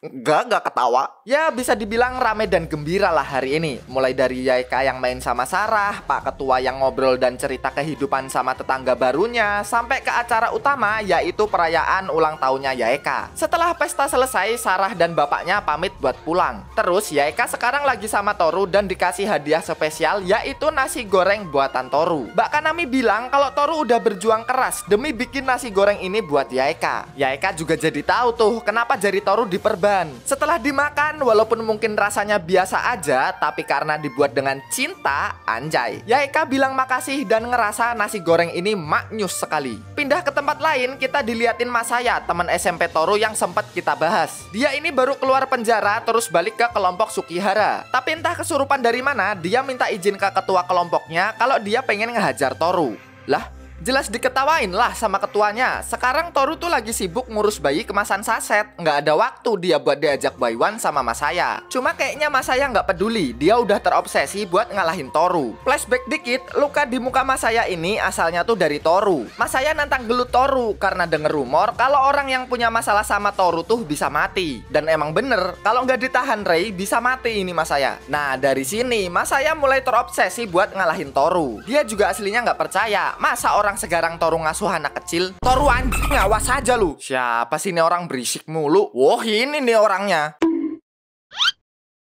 Gak ketawa. Ya bisa dibilang rame dan gembira lah hari ini. Mulai dari Yaeka yang main sama Sarah, Pak Ketua yang ngobrol dan cerita kehidupan sama tetangga barunya, sampai ke acara utama yaitu perayaan ulang tahunnya Yaeka. Setelah pesta selesai, Sarah dan bapaknya pamit buat pulang. Terus Yaeka sekarang lagi sama Toru dan dikasih hadiah spesial yaitu nasi goreng buatan Toru. Mbak Kanami bilang kalau Toru udah berjuang keras demi bikin nasi goreng ini buat Yaeka. Yaeka juga jadi tahu tuh kenapa jari Toru diperban. Setelah dimakan, walaupun mungkin rasanya biasa aja, tapi karena dibuat dengan cinta, anjay. Yaeka bilang makasih dan ngerasa nasi goreng ini maknyus sekali. Pindah ke tempat lain, kita diliatin Masaya, teman SMP Toru yang sempat kita bahas. Dia ini baru keluar penjara, terus balik ke kelompok Sukihara. Tapi entah kesurupan dari mana, dia minta izin ke ketua kelompoknya kalau dia pengen ngehajar Toru. Lah? Jelas diketawain lah sama ketuanya. Sekarang Toru tuh lagi sibuk ngurus bayi kemasan saset. Nggak ada waktu dia buat diajak Baiwan sama Masaya. Cuma kayaknya Masaya nggak peduli. Dia udah terobsesi buat ngalahin Toru. Flashback dikit, luka di muka Masaya ini asalnya tuh dari Toru. Masaya nantang gelut Toru karena denger rumor kalau orang yang punya masalah sama Toru tuh bisa mati. Dan emang bener, kalau nggak ditahan Rei bisa mati ini Masaya. Nah dari sini Masaya mulai terobsesi buat ngalahin Toru. Dia juga aslinya nggak percaya. Masa orang segarang Toru ngasuh anak kecil? Toru anjing, awas aja lu. Siapa sih ini orang berisik mulu? Wah ini nih orangnya.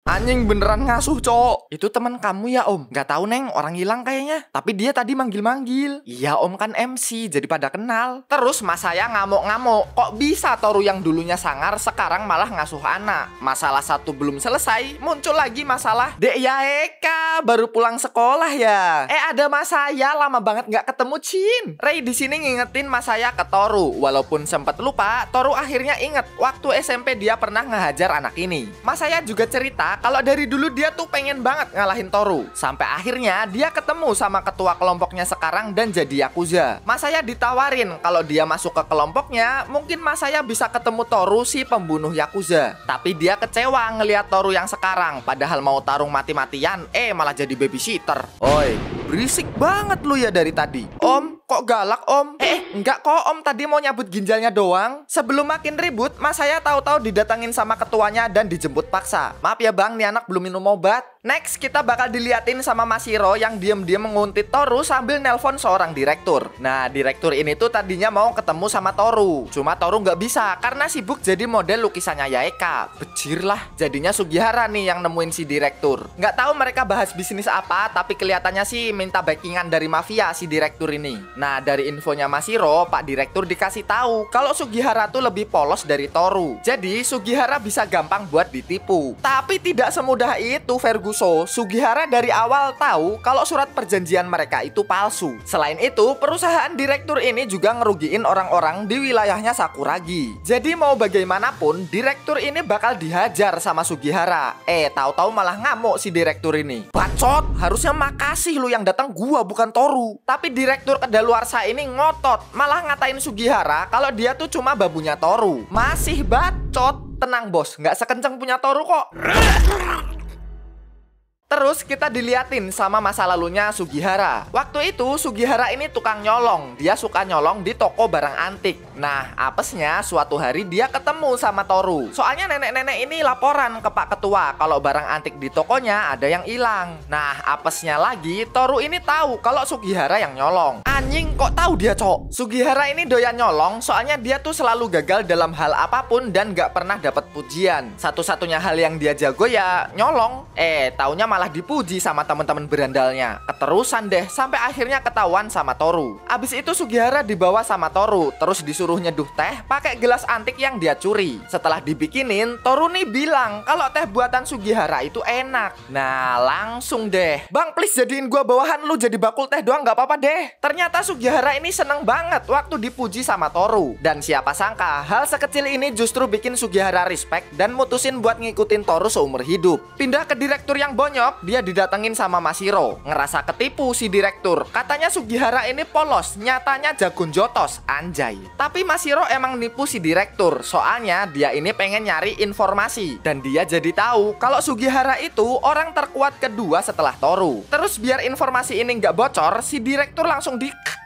Anjing beneran ngasuh cowok. Itu teman kamu ya om? Gak tahu neng, orang hilang kayaknya. Tapi dia tadi manggil-manggil. Iya om kan MC, jadi pada kenal. Terus Masaya ngamuk-ngamuk. Kok bisa Toru yang dulunya sangar sekarang malah ngasuh anak? Masalah satu belum selesai, muncul lagi masalah Dek Yaeka baru pulang sekolah ya. Ada Masaya, lama banget gak ketemu Cin. Rei di sini ngingetin Masaya ke Toru. Walaupun sempat lupa, Toru akhirnya inget waktu SMP dia pernah ngehajar anak ini. Masaya juga cerita kalau dari dulu dia tuh pengen banget ngalahin Toru. Sampai akhirnya dia ketemu sama ketua kelompoknya sekarang dan jadi Yakuza. Masaya ditawarin kalau dia masuk ke kelompoknya, mungkin Masaya bisa ketemu Toru si pembunuh Yakuza. Tapi dia kecewa ngelihat Toru yang sekarang. Padahal mau tarung mati-matian, malah jadi babysitter. Oi, berisik banget lu ya dari tadi. Om, kok galak om? Enggak kok om, tadi mau nyabut ginjalnya doang. Sebelum makin ribut, Masaya tahu-tahu didatangin sama ketuanya dan dijemput paksa. Maaf ya bang, nih anak belum minum obat. Next, kita bakal diliatin sama Mashiro yang diem-diem menguntit Toru sambil nelpon seorang direktur. Nah, direktur ini tuh tadinya mau ketemu sama Toru. Cuma Toru nggak bisa karena sibuk jadi model lukisannya Yaeka. Bejir lah, jadinya Sugihara nih yang nemuin si direktur. Nggak tahu mereka bahas bisnis apa, tapi kelihatannya sih minta backingan dari mafia si direktur ini. Nah, dari infonya Mashiro, Pak Direktur dikasih tahu kalau Sugihara tuh lebih polos dari Toru. Jadi Sugihara bisa gampang buat ditipu. Tapi tidak semudah itu, Verguso. Sugihara dari awal tahu kalau surat perjanjian mereka itu palsu. Selain itu, perusahaan Direktur ini juga ngerugiin orang-orang di wilayahnya Sakuragi. Jadi mau bagaimanapun, Direktur ini bakal dihajar sama Sugihara. Tahu-tahu malah ngamuk si Direktur ini. Bacot, harusnya makasih lu yang datang gua bukan Toru. Tapi Direktur kedaluarsa ini ngotot, malah ngatain Sugihara kalau dia tuh cuma babunya Toru. Masih bacot. Tenang bos, nggak sekenceng punya Toru kok. Terus kita diliatin sama masa lalunya Sugihara. Waktu itu Sugihara ini tukang nyolong. Dia suka nyolong di toko barang antik. Nah, apesnya suatu hari dia ketemu sama Toru. Soalnya nenek-nenek ini laporan ke Pak Ketua kalau barang antik di tokonya ada yang hilang. Nah, apesnya lagi Toru ini tahu kalau Sugihara yang nyolong. Anjing, kok tahu dia, cok? Sugihara ini doyan nyolong soalnya dia tuh selalu gagal dalam hal apapun dan gak pernah dapat pujian. Satu-satunya hal yang dia jago ya nyolong. Taunya malah dipuji sama teman-teman berandalnya. Keterusan deh sampai akhirnya ketahuan sama Toru. Abis itu Sugihara dibawa sama Toru, terus disuruh nyeduh teh pakai gelas antik yang dia curi. Setelah dibikinin, Toru nih bilang kalau teh buatan Sugihara itu enak. Nah, langsung deh, "Bang, please jadiin gua bawahan, lu jadi bakul teh doang nggak apa-apa deh." Ternyata Sugihara ini seneng banget waktu dipuji sama Toru. Dan siapa sangka hal sekecil ini justru bikin Sugihara respect dan mutusin buat ngikutin Toru seumur hidup. Pindah ke Direktur yang bonyok, dia didatengin sama Mashiro. Ngerasa ketipu si Direktur. Katanya Sugihara ini polos, nyatanya jagon jotos, anjay. Tapi Mashiro emang nipu si Direktur. Soalnya dia ini pengen nyari informasi. Dan dia jadi tahu kalau Sugihara itu orang terkuat kedua setelah Toru. Terus biar informasi ini nggak bocor, si Direktur langsung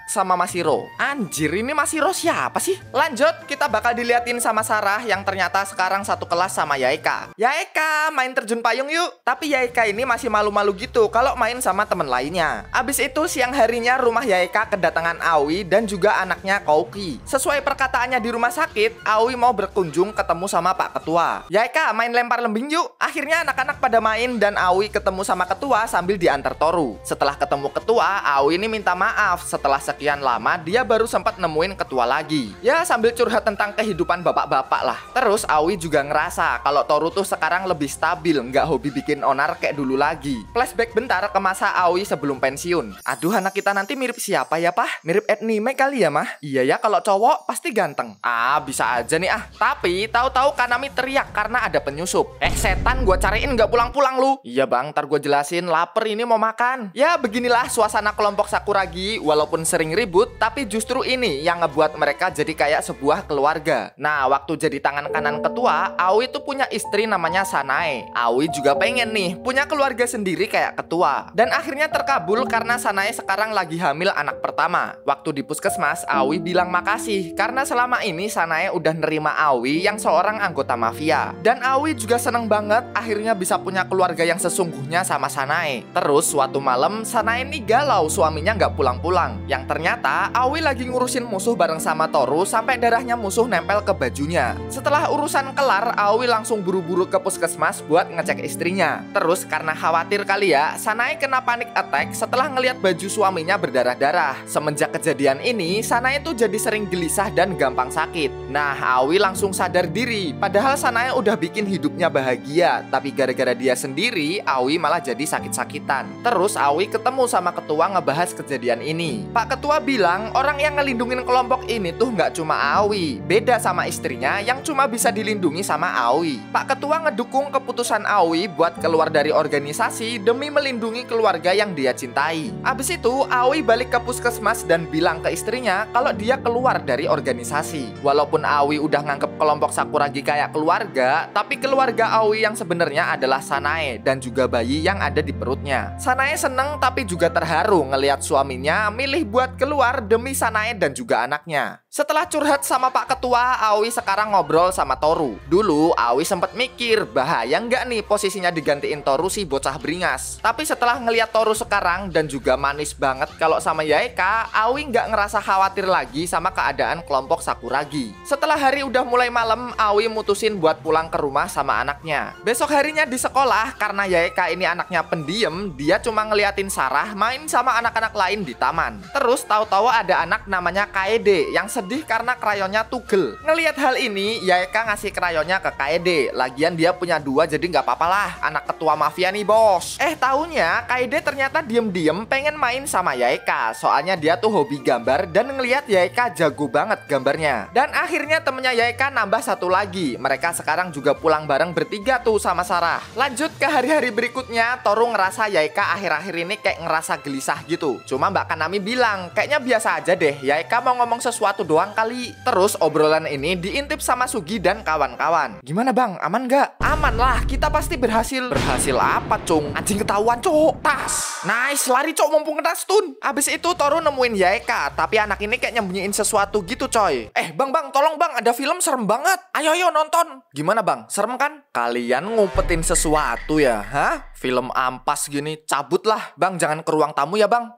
sama Mashiro. Anjir, ini Mashiro siapa sih? Lanjut, kita bakal diliatin sama Sarah yang ternyata sekarang satu kelas sama Yaeka. "Yaeka, main terjun payung yuk." Tapi Yaeka ini masih malu-malu gitu kalau main sama temen lainnya. Abis itu siang harinya rumah Yaeka kedatangan Aoi dan juga anaknya Kouki. Sesuai perkataannya di rumah sakit, Aoi mau berkunjung ketemu sama Pak Ketua. "Yaeka, main lempar lembing yuk." Akhirnya anak-anak pada main dan Aoi ketemu sama Ketua sambil diantar Toru. Setelah ketemu Ketua, Aoi ini minta maaf setelah sekian lama dia baru sempat nemuin Ketua lagi. Ya, sambil curhat tentang kehidupan bapak-bapak lah. Terus Aoi juga ngerasa kalau Toru tuh sekarang lebih stabil, nggak hobi bikin onar kayak dulu lagi. Flashback bentar ke masa Aoi sebelum pensiun. "Aduh, anak kita nanti mirip siapa ya, Pah? Mirip anime kali ya, Mah?" "Iya ya, kalau cowok pasti ganteng." Bisa aja nih ah. Tapi tahu-tahu Kanami teriak karena ada penyusup. Setan, gua cariin nggak pulang-pulang lu." "Iya bang, ntar gua jelasin, lapar ini mau makan." Ya, beginilah suasana kelompok Sakuragi. Walaupun sering ribut, tapi justru ini yang ngebuat mereka jadi kayak sebuah keluarga. Nah, waktu jadi tangan kanan ketua, Aoi tuh punya istri namanya Sanae. Aoi juga pengen nih punya keluarga sendiri kayak ketua. Dan akhirnya terkabul karena Sanae sekarang lagi hamil anak pertama. Waktu di puskesmas, Aoi bilang makasih karena selama ini Sanae udah nerima Aoi yang seorang anggota mafia. Dan Aoi juga seneng banget akhirnya bisa punya keluarga yang sesungguhnya sama Sanae. Terus suatu malam Sanae nih galau suaminya nggak pulang-pulang. Yang ternyata Aoi lagi ngurusin musuh bareng sama Toru sampai darahnya musuh nempel ke bajunya. Setelah urusan kelar, Aoi langsung buru-buru ke puskesmas buat ngecek istrinya. Terus karena khawatir kali ya, Sanae kena panic attack setelah ngelihat baju suaminya berdarah-darah. Semenjak kejadian ini, Sanae tuh jadi sering gelisah dan gampang sakit. Nah, Aoi langsung sadar diri. Padahal Sanae udah bikin hidupnya bahagia, tapi gara-gara dia sendiri, Aoi malah jadi sakit-sakitan. Terus Aoi ketemu sama ketua ngebahas kejadian ini. Pak Ketua bilang orang yang ngelindungin kelompok ini tuh nggak cuma Aoi, beda sama istrinya yang cuma bisa dilindungi sama Aoi. Pak Ketua ngedukung keputusan Aoi buat keluar dari organisasi demi melindungi keluarga yang dia cintai. Abis itu Aoi balik ke puskesmas dan bilang ke istrinya kalau dia keluar dari organisasi. Walaupun Aoi udah nganggep kelompok Sakuragi kayak keluarga, tapi keluarga Aoi yang sebenarnya adalah Sanae dan juga bayi yang ada di perutnya. Sanae seneng tapi juga terharu ngelihat suaminya milih buat keluar demi Sanae dan juga anaknya. Setelah curhat sama Pak Ketua, Aoi sekarang ngobrol sama Toru. Dulu Aoi sempat mikir bahaya nggak nih posisinya digantiin Toru si bocah beringas. Tapi setelah ngelihat Toru sekarang dan juga manis banget kalau sama Yaeka, Aoi nggak ngerasa khawatir lagi sama keadaan kelompok Sakuragi. Setelah hari udah mulai malam, Aoi mutusin buat pulang ke rumah sama anaknya. Besok harinya di sekolah, karena Yaeka ini anaknya pendiam, dia cuma ngeliatin Sarah main sama anak-anak lain di taman. Terus Terus tahu-tahu ada anak namanya Kaede yang sedih karena krayonnya tugel. Ngelihat hal ini, Yaeka ngasih krayonnya ke Kaede. Lagian dia punya 2 jadi nggak apa-apa lah. Anak ketua mafia nih bos. Taunya Kaede ternyata diem-diem pengen main sama Yaeka. Soalnya dia tuh hobi gambar dan ngelihat Yaeka jago banget gambarnya. Dan akhirnya temennya Yaeka nambah 1 lagi. Mereka sekarang juga pulang bareng bertiga tuh sama Sarah. Lanjut ke hari-hari berikutnya, Toru ngerasa Yaeka akhir-akhir ini kayak ngerasa gelisah gitu. Cuma Mbak Kanami bilang, kayaknya biasa aja deh, Yaeka mau ngomong sesuatu doang kali. Terus obrolan ini diintip sama Sugi dan kawan-kawan. Gimana bang, aman gak? Aman lah, kita pasti berhasil. Berhasil apa cung? Anjing ketahuan cok. Tas. Nice, lari cok mumpung kena stun. Abis itu Toru nemuin Yaeka, tapi anak ini kayak nyembunyiin sesuatu gitu coy. Bang, tolong bang, ada film serem banget. Ayo nonton. Gimana bang, serem kan? Kalian ngumpetin sesuatu ya? Hah? Film ampas gini, cabut lah. Bang, jangan ke ruang tamu ya bang.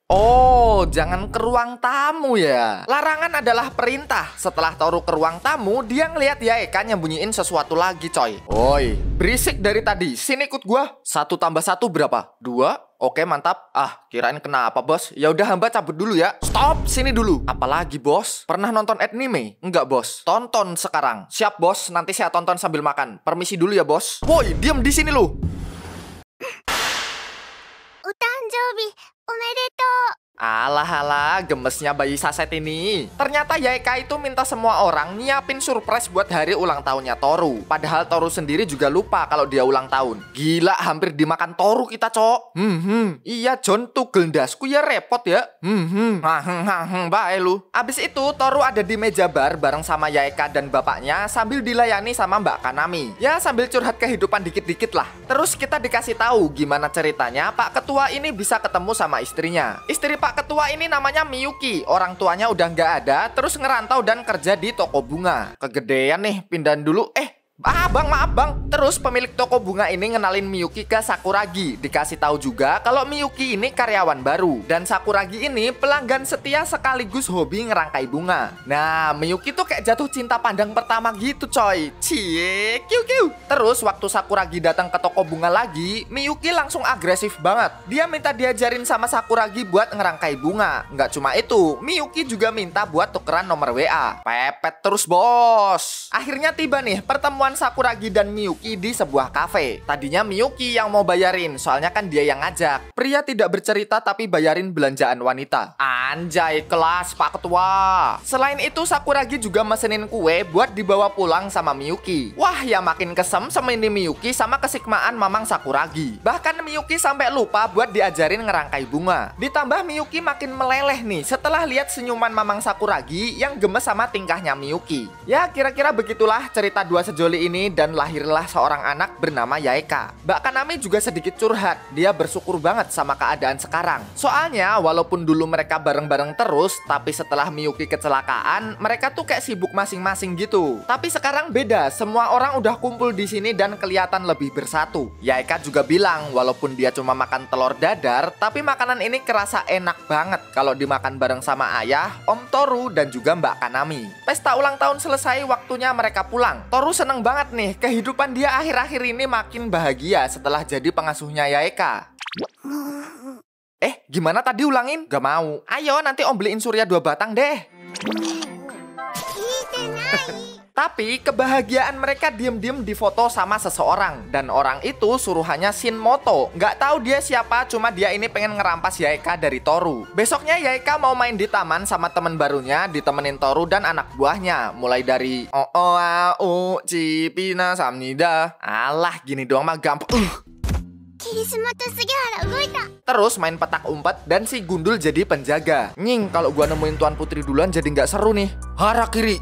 Oh, jangan ke ruang tamu ya. Larangan adalah perintah. Setelah Toru ke ruang tamu, dia ngeliat Yaeka nyembunyiin sesuatu lagi coy. Oi, berisik dari tadi. Sini ikut gua. 1 tambah 1 berapa? 2? Oke mantap. Kirain kenapa bos? Ya udah hamba cabut dulu ya. Stop, sini dulu. Apalagi bos? Pernah nonton anime? Enggak bos. Tonton sekarang. Siap bos, nanti saya tonton sambil makan. Permisi dulu ya bos. Woi, diem di sini lu. Utanjoubi, omedetou. Alah, gemesnya bayi saset ini. Ternyata Yaeka itu minta semua orang nyiapin surprise buat hari ulang tahunnya Toru. Padahal Toru sendiri juga lupa kalau dia ulang tahun. Gila, hampir dimakan Toru kita, cok. Iya, John tuh geldasku ya repot ya. Bae lu. Abis itu Toru ada di meja bar bareng sama Yaeka dan bapaknya sambil dilayani sama Mbak Kanami. Ya, sambil curhat kehidupan dikit-dikit lah. Terus kita dikasih tahu gimana ceritanya Pak Ketua ini bisa ketemu sama istrinya. Istri Pak Ketua ini namanya Miyuki. Orang tuanya udah nggak ada, terus ngerantau dan kerja di toko bunga. Kegedean nih, pindahan dulu. Bang, maaf bang. Terus pemilik toko bunga ini ngenalin Miyuki ke Sakuragi. Dikasih tahu juga kalau Miyuki ini karyawan baru. Dan Sakuragi ini pelanggan setia sekaligus hobi ngerangkai bunga. Nah, Miyuki tuh kayak jatuh cinta pandang pertama gitu coy. Cie, kiu. Terus waktu Sakuragi datang ke toko bunga lagi, Miyuki langsung agresif banget. Dia minta diajarin sama Sakuragi buat ngerangkai bunga. Nggak cuma itu, Miyuki juga minta buat tukeran nomor WA. Pepet terus bos. Akhirnya tiba nih pertemuan Sakuragi dan Miyuki di sebuah kafe. Tadinya Miyuki yang mau bayarin, soalnya kan dia yang ngajak. Pria tidak bercerita tapi bayarin belanjaan wanita. Anjay, kelas Pak Ketua. Selain itu Sakuragi juga mesenin kue buat dibawa pulang sama Miyuki. Wah, ya makin kesem ini Miyuki sama kesikmaan mamang Sakuragi. Bahkan Miyuki sampai lupa buat diajarin ngerangkai bunga. Ditambah Miyuki makin meleleh nih setelah lihat senyuman mamang Sakuragi yang gemes sama tingkahnya Miyuki. Ya, kira-kira begitulah cerita dua sejoli ini dan lahirlah seorang anak bernama Yaeka. Mbak Kanami juga sedikit curhat. Dia bersyukur banget sama keadaan sekarang. Soalnya walaupun dulu mereka bareng-bareng terus, tapi setelah Miyuki kecelakaan, mereka tuh kayak sibuk masing-masing gitu. Tapi sekarang beda, semua orang udah kumpul di sini dan kelihatan lebih bersatu. Yaeka juga bilang walaupun dia cuma makan telur dadar, tapi makanan ini kerasa enak banget kalau dimakan bareng sama ayah, Om Toru dan juga Mbak Kanami. Pesta ulang tahun selesai, waktunya mereka pulang. Toru seneng banget nih, kehidupan dia akhir-akhir ini makin bahagia setelah jadi pengasuhnya Yaeka. Gimana tadi ulangin? Gak mau. Ayo nanti Om beliin Surya 2 batang deh. Tapi kebahagiaan mereka diem-diem difoto sama seseorang. Dan orang itu suruhannya Shinmoto. Nggak tahu dia siapa, cuma dia ini pengen ngerampas Yaeka dari Toru. Besoknya Yaeka mau main di taman sama temen barunya, ditemenin Toru dan anak buahnya. Mulai dari Cipina Samnida. Alah, gini doang mah gampang. Terus main petak umpet dan si Gundul jadi penjaga. Nying, kalau gua nemuin Tuan Putri duluan jadi nggak seru nih. Harakiri.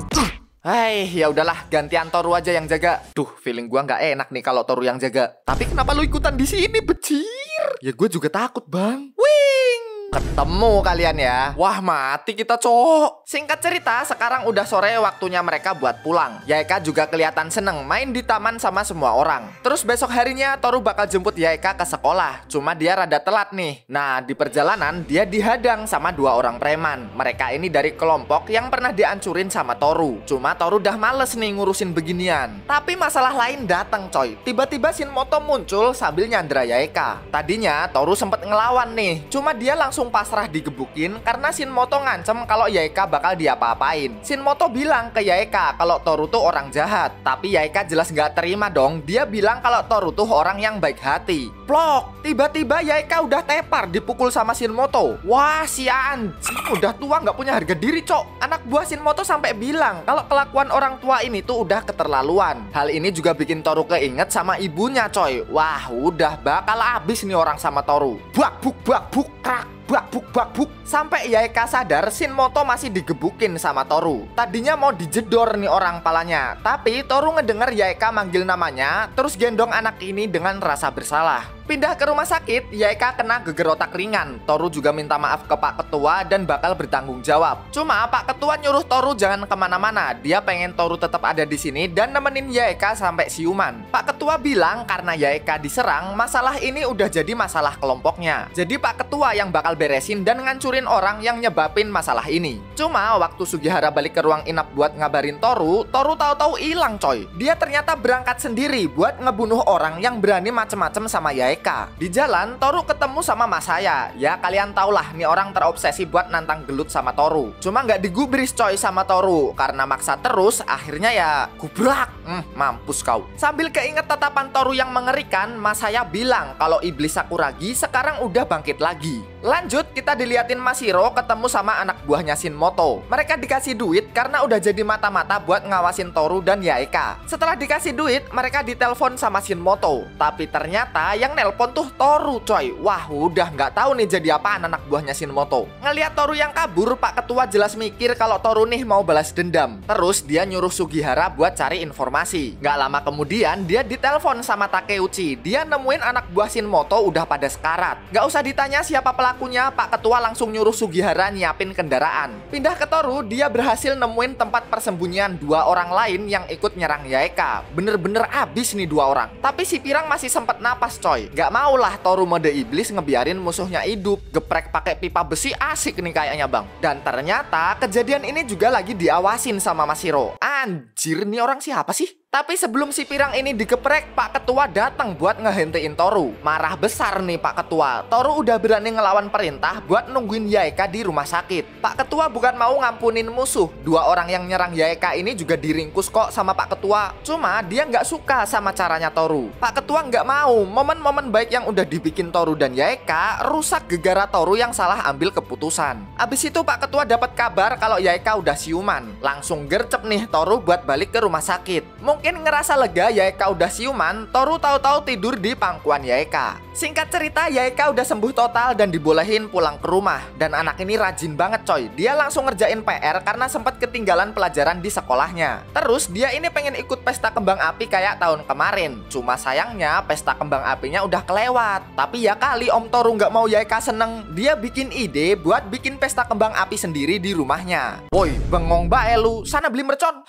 Ya udahlah, gantian Toru aja yang jaga. Duh, feeling gua nggak enak nih kalau Toru yang jaga. Tapi kenapa lu ikutan di sini, becir? Ya gua juga takut, Bang. Wing! Ketemu kalian ya. Wah, mati kita, cowok. Singkat cerita, sekarang udah sore, waktunya mereka buat pulang. Yaeka juga kelihatan seneng main di taman sama semua orang. Terus besok harinya Toru bakal jemput Yaeka ke sekolah. Cuma dia rada telat nih. Nah, di perjalanan dia dihadang sama 2 orang preman. Mereka ini dari kelompok yang pernah dihancurin sama Toru. Cuma Toru udah males nih ngurusin beginian. Tapi masalah lain datang, coy. Tiba-tiba Shinmoto muncul sambil nyandra Yaeka. Tadinya Toru sempet ngelawan nih. Cuma dia langsung langsung pasrah digebukin karena Shinmoto ngancem kalau Yaeka bakal diapa-apain. Shinmoto bilang ke Yaeka kalau Toru tuh orang jahat, tapi Yaeka jelas nggak terima dong. Dia bilang kalau Toru tuh orang yang baik hati. Plok, tiba-tiba Yaeka udah tepar dipukul sama Shinmoto. Wah, si anjing udah tua nggak punya harga diri, cok. Anak buah Shinmoto sampai bilang kalau kelakuan orang tua ini tuh udah keterlaluan. Hal ini juga bikin Toru keinget sama ibunya, coy. Wah, udah bakal abis nih orang sama Toru. Bak buk krak. Bak buk. Sampai Yaeka sadar Shinmoto masih digebukin sama Toru. Tadinya mau dijedor nih orang palanya, tapi Toru ngedenger Yaeka manggil namanya, terus gendong anak ini dengan rasa bersalah. Pindah ke rumah sakit, Yaeka kena geger otak ringan. Toru juga minta maaf ke Pak Ketua dan bakal bertanggung jawab. Cuma Pak Ketua nyuruh Toru jangan kemana-mana. Dia pengen Toru tetap ada di sini dan nemenin Yaeka sampai siuman. Pak Ketua bilang karena Yaeka diserang, masalah ini udah jadi masalah kelompoknya. Jadi Pak Ketua yang bakal beresin dan ngancurin orang yang nyebabin masalah ini. Cuma waktu Sugihara balik ke ruang inap buat ngabarin Toru tahu-tahu hilang, coy. Dia ternyata berangkat sendiri buat ngebunuh orang yang berani macem-macem sama Yaeka. Di jalan, Toru ketemu sama Masaya. Ya kalian tau lah, nih orang terobsesi buat nantang gelut sama Toru. Cuma nggak digubris coy sama Toru, karena maksa terus, akhirnya ya gubrak. Mampus kau. Sambil keinget tatapan Toru yang mengerikan, Masaya bilang kalau iblis Sakuragi sekarang udah bangkit lagi. Lanjut, kita diliatin Mashiro ketemu sama anak buahnya Shinmoto. Mereka dikasih duit karena udah jadi mata-mata buat ngawasin Toru dan Yaeka. Setelah dikasih duit, mereka ditelepon sama Shinmoto. Tapi ternyata yang nelpon tuh Toru, coy. Wah, udah nggak tahu nih jadi apaan anak buahnya Shinmoto. Ngeliat Toru yang kabur, Pak Ketua jelas mikir kalau Toru nih mau balas dendam. Terus dia nyuruh Sugihara buat cari informasi. Nggak lama kemudian, dia ditelepon sama Takeuchi. Dia nemuin anak buah Shinmoto udah pada sekarat. Nggak usah ditanya siapa pelakunya, Pak Ketua langsung nyuruh Sugihara nyiapin kendaraan. Pindah ke Toru, dia berhasil nemuin tempat persembunyian dua orang lain yang ikut nyerang Yaeka. Bener-bener abis nih dua orang. Tapi si Pirang masih sempet napas, coy. Gak maulah Toru mode iblis ngebiarin musuhnya hidup. Geprek pakai pipa besi asik nih kayaknya, bang. Dan ternyata kejadian ini juga lagi diawasin sama Mashiro. Anjir, nih orang siapa sih? Tapi sebelum si Pirang ini digeprek, Pak Ketua datang buat ngehentiin Toru. Marah besar nih Pak Ketua. Toru udah berani ngelawan perintah buat nungguin Yaeka di rumah sakit. Pak Ketua bukan mau ngampunin musuh. Dua orang yang nyerang Yaeka ini juga diringkus kok sama Pak Ketua. Cuma dia nggak suka sama caranya Toru. Pak Ketua nggak mau momen-momen baik yang udah dibikin Toru dan Yaeka rusak gegara Toru yang salah ambil keputusan. Abis itu Pak Ketua dapat kabar kalau Yaeka udah siuman. Langsung gercep nih Toru buat balik ke rumah sakit. Mungkin ngerasa lega Yaeka udah siuman, Toru tahu-tahu tidur di pangkuan Yaeka. Singkat cerita, Yaeka udah sembuh total dan dibolehin pulang ke rumah. Dan anak ini rajin banget, coy. Dia langsung ngerjain PR karena sempat ketinggalan pelajaran di sekolahnya. Terus dia ini pengen ikut pesta kembang api kayak tahun kemarin. Cuma sayangnya pesta kembang apinya udah kelewat. Tapi ya kali Om Toru nggak mau Yaeka seneng, dia bikin ide buat bikin pesta kembang api sendiri di rumahnya. Woi, bengong bae lu, sana beli mercon.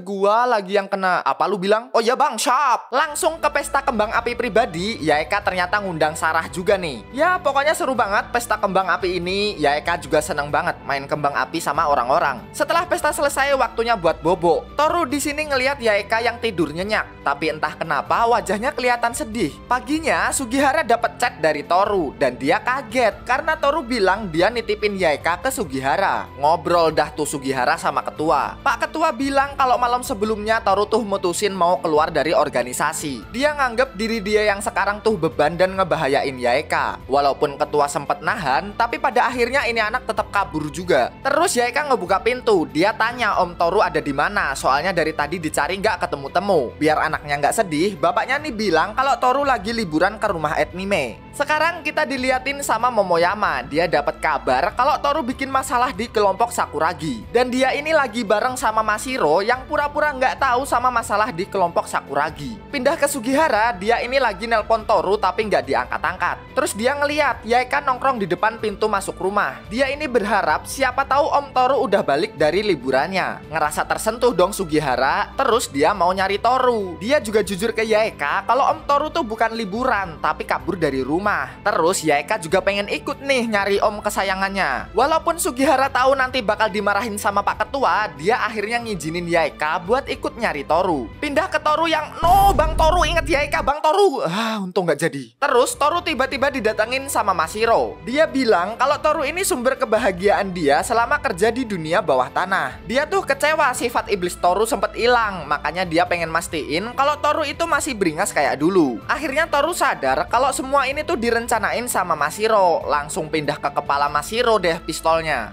Gua lagi yang kena. Apa lu bilang? Oh ya bang, shop. Langsung ke pesta kembang api pribadi. Yaeka ternyata ngundang Sarah juga nih. Ya pokoknya seru banget pesta kembang api ini. Yaeka juga seneng banget main kembang api sama orang-orang. Setelah pesta selesai, waktunya buat bobo. Toru di sini ngelihat Yaeka yang tidur nyenyak. Tapi entah kenapa wajahnya kelihatan sedih. Paginya Sugihara dapat chat dari Toru dan dia kaget karena Toru bilang dia nitipin Yaeka ke Sugihara. Ngobrol dah tuh Sugihara sama ketua. Pak Ketua bilang kalau malam sebelumnya Toru tuh mutusin mau keluar dari organisasi. Dia nganggep diri dia yang sekarang tuh beban dan ngebahayain Yaeka. Walaupun ketua sempet nahan, tapi pada akhirnya ini anak tetap kabur juga. Terus Yaeka ngebuka pintu. Dia tanya Om Toru ada di mana. Soalnya dari tadi dicari nggak ketemu-temu. Biar anaknya nggak sedih, bapaknya nih bilang kalau Toru lagi liburan ke rumah Edmime. Sekarang kita diliatin sama Momoyama. Dia dapat kabar kalau Toru bikin masalah di kelompok Sakuragi. Dan dia ini lagi bareng sama Mashiro yang pura-pura nggak tahu sama masalah di kelompok Sakuragi. Pindah ke Sugihara, dia ini lagi nelpon Toru tapi nggak diangkat-angkat. Terus dia ngeliat Yaeka nongkrong di depan pintu masuk rumah. Dia ini berharap siapa tahu Om Toru udah balik dari liburannya. Ngerasa tersentuh dong Sugihara. Terus dia mau nyari Toru. Dia juga jujur ke Yaeka kalau Om Toru tuh bukan liburan tapi kabur dari rumah. Terus Yaeka juga pengen ikut nih nyari om kesayangannya. Walaupun Sugihara tahu nanti bakal dimarahin sama Pak Ketua, dia akhirnya ngizinin ngizinin Yaeka buat ikut nyari Toru. Pindah ke Toru yang, no Bang Toru, inget Yaeka Bang Toru. Untung nggak jadi. Terus Toru tiba-tiba didatengin sama Mashiro. Dia bilang kalau Toru ini sumber kebahagiaan dia selama kerja di dunia bawah tanah. Dia tuh kecewa sifat iblis Toru sempet hilang, makanya dia pengen mastiin kalau Toru itu masih beringas kayak dulu. Akhirnya Toru sadar kalau semua ini tuh direncanain sama Mashiro. Langsung pindah ke kepala Mashiro deh pistolnya.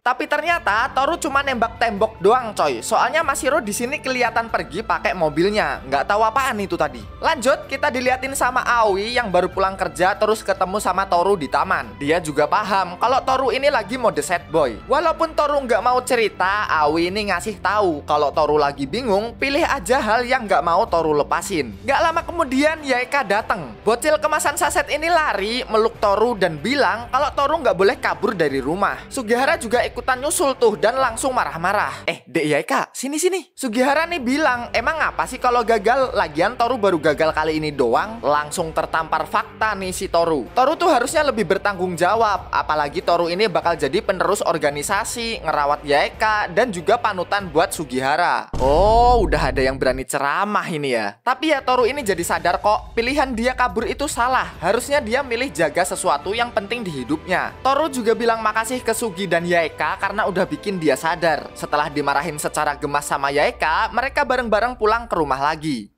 Tapi ternyata Toru cuma nembak tembok doang coy. Soalnya Mashiro di sini kelihatan pergi pakai mobilnya. Nggak tahu apaan itu tadi. Lanjut, kita diliatin sama Aoi yang baru pulang kerja terus ketemu sama Toru di taman. Dia juga paham kalau Toru ini lagi mode sad boy. Walaupun Toru nggak mau cerita, Aoi ini ngasih tahu kalau Toru lagi bingung, pilih aja hal yang nggak mau Toru lepasin. Nggak lama kemudian Yaeka datang. Bocil kemasan saset ini lari, meluk Toru dan bilang kalau Toru nggak boleh kabur dari rumah. Sugihara juga ikutan nyusul tuh dan langsung marah-marah. Dek Yaeka, sini-sini. Sugihara nih bilang, emang apa sih kalau gagal? Lagian Toru baru gagal kali ini doang. Langsung tertampar fakta nih si Toru. Toru tuh harusnya lebih bertanggung jawab. Apalagi Toru ini bakal jadi penerus organisasi, ngerawat Yaeka, dan juga panutan buat Sugihara. Oh, udah ada yang berani ceramah ini ya. Tapi ya Toru ini jadi sadar kok, pilihan dia kabur itu salah. Harusnya dia milih jaga sesuatu yang penting di hidupnya. Toru juga bilang makasih ke Sugi dan Yaeka karena udah bikin dia sadar. Setelah dimarahin secara gemas sama Yaeka, mereka bareng-bareng pulang ke rumah lagi.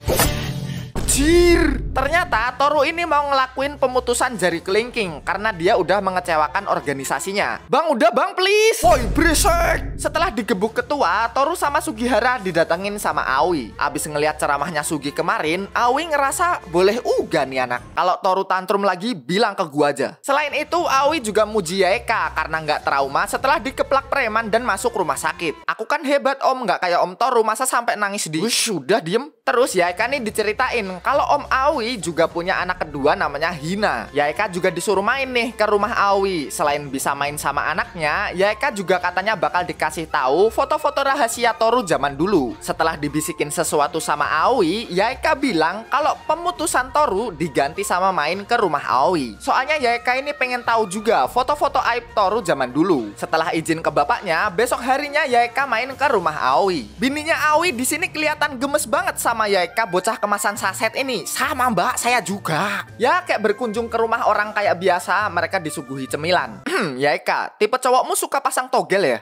Ternyata Toru ini mau ngelakuin pemutusan jari kelingking karena dia udah mengecewakan organisasinya. Bang, udah bang, please. Woi, berisik. Setelah digebuk ketua, Toru sama Sugihara didatengin sama Aoi. Abis ngeliat ceramahnya Sugi kemarin, Aoi ngerasa boleh uga nih anak. Kalau Toru tantrum lagi, bilang ke gua aja. Selain itu, Aoi juga muji Yaeka karena nggak trauma setelah dikeplak preman dan masuk rumah sakit. Aku kan hebat om, nggak kayak om Toru masa sampai nangis di. Wush, udah diem. Terus Yaeka nih diceritain kalau om Aoi juga punya anak kedua namanya Hina. Yaeka juga disuruh main nih ke rumah Aoi. Selain bisa main sama anaknya, Yaeka juga katanya bakal dikasih tahu foto-foto rahasia Toru zaman dulu. Setelah dibisikin sesuatu sama Aoi, Yaeka bilang kalau pemutusan Toru diganti sama main ke rumah Aoi. Soalnya Yaeka ini pengen tahu juga foto-foto aib Toru zaman dulu. Setelah izin ke bapaknya, besok harinya Yaeka main ke rumah Aoi. Bininya Aoi di sini kelihatan gemes banget sama Yaeka bocah kemasan saset ini. Sama mbak, saya juga. Ya kayak berkunjung ke rumah orang kayak biasa, mereka disuguhi cemilan. Yaeka, tipe cowokmu suka pasang togel ya?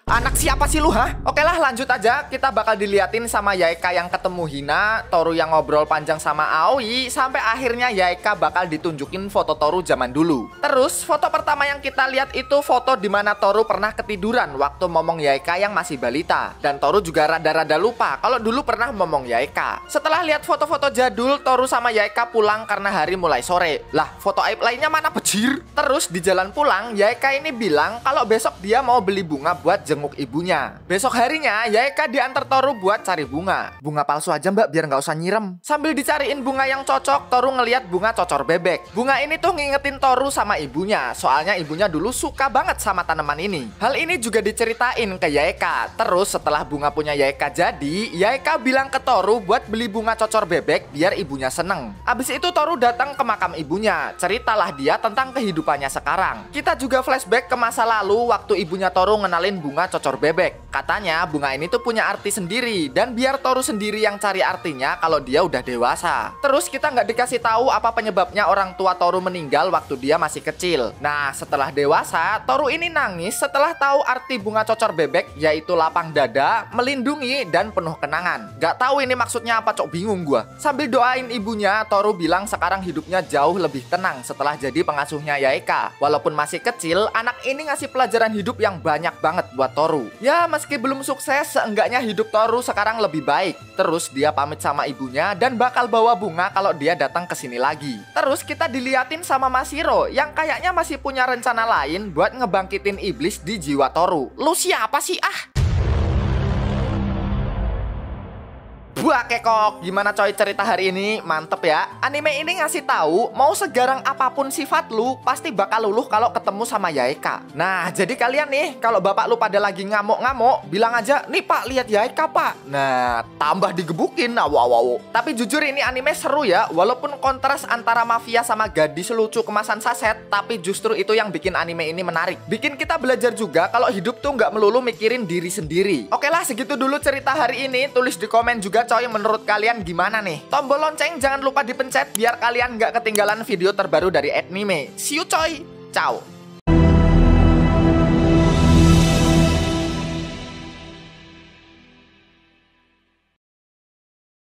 Anak siapa sih lu, ha? Oke lah, lanjut aja. Kita bakal diliatin sama Yaeka yang ketemu Hina, Toru yang ngobrol panjang sama Aoi, sampai akhirnya Yaeka bakal ditunjukin foto Toru zaman dulu. Terus, foto pertama yang kita lihat itu foto dimana Toru pernah ketiduran waktu momong Yaeka yang masih balita. Dan Toru juga rada-rada lupa kalau dulu pernah momong Yaeka. Setelah lihat foto-foto jadul, Toru sama Yaeka pulang karena hari mulai sore. Lah, foto aib lainnya mana pecir? Terus di jalan pulang, Yaeka ini bilang kalau besok dia mau beli bunga buat jenguk ibunya. Besok harinya, Yaeka diantar Toru buat cari bunga. Bunga palsu aja mbak, biar nggak usah nyirem. Sambil dicariin bunga yang cocok, Toru ngeliat bunga cocor bebek. Bunga ini tuh ngingetin Toru sama ibunya. Soalnya ibunya dulu suka banget sama tanaman ini. Hal ini juga diceritain ke Yaeka. Terus setelah bunga punya Yaeka jadi, Yaeka bilang ke Toru buat beli bunga cocor bebek biar ibunya seneng. Abis itu Toru datang ke makam ibunya. Ceritalah dia tentang kehidupannya sekarang. Kita juga flashback ke masa lalu waktu ibunya Toru ngenalin bunga cocor bebek. Katanya bunga ini tuh punya arti sendiri dan biar Toru sendiri yang cari artinya kalau dia udah dewasa. Terus kita nggak dikasih tahu apa penyebabnya orang tua Toru meninggal waktu dia masih kecil. Nah, setelah dewasa, Toru ini nangis setelah tahu arti bunga cocor bebek, yaitu lapang dada, melindungi, dan penuh kenangan. Gak tahu ini maksudnya apa, cok, bingung gua. Sambil doain ibunya, Toru bilang sekarang hidupnya jauh lebih tenang setelah jadi pengasuhnya Yaeka. Walaupun masih kecil, anak ini ngasih pelajaran hidup yang banyak banget buat Toru. Ya, meski belum sukses, seenggaknya hidup Toru sekarang lebih baik. Terus dia pamit sama ibunya dan bakal bawa bunga kalau dia datang ke sini lagi. Terus kita diliatin sama Mashiro yang kayaknya masih punya rencana lain buat ngebangkitin iblis di jiwa Toru. Lu siapa sih, ah? Wah kekok, gimana coy cerita hari ini? Mantep ya. Anime ini ngasih tahu mau segarang apapun sifat lu pasti bakal luluh kalau ketemu sama Yaeka. Nah, jadi kalian nih kalau bapak lu pada lagi ngamuk-ngamuk, bilang aja, "Nih Pak, lihat Yaeka, Pak." Nah, tambah digebukin. Nah, wow. Tapi jujur ini anime seru ya, walaupun kontras antara mafia sama gadis lucu kemasan saset, tapi justru itu yang bikin anime ini menarik. Bikin kita belajar juga kalau hidup tuh nggak melulu mikirin diri sendiri. Oke lah, segitu dulu cerita hari ini. Tulis di komen juga coy, menurut kalian gimana nih? Tombol lonceng jangan lupa dipencet biar kalian nggak ketinggalan video terbaru dari anime. See you coy. Ciao.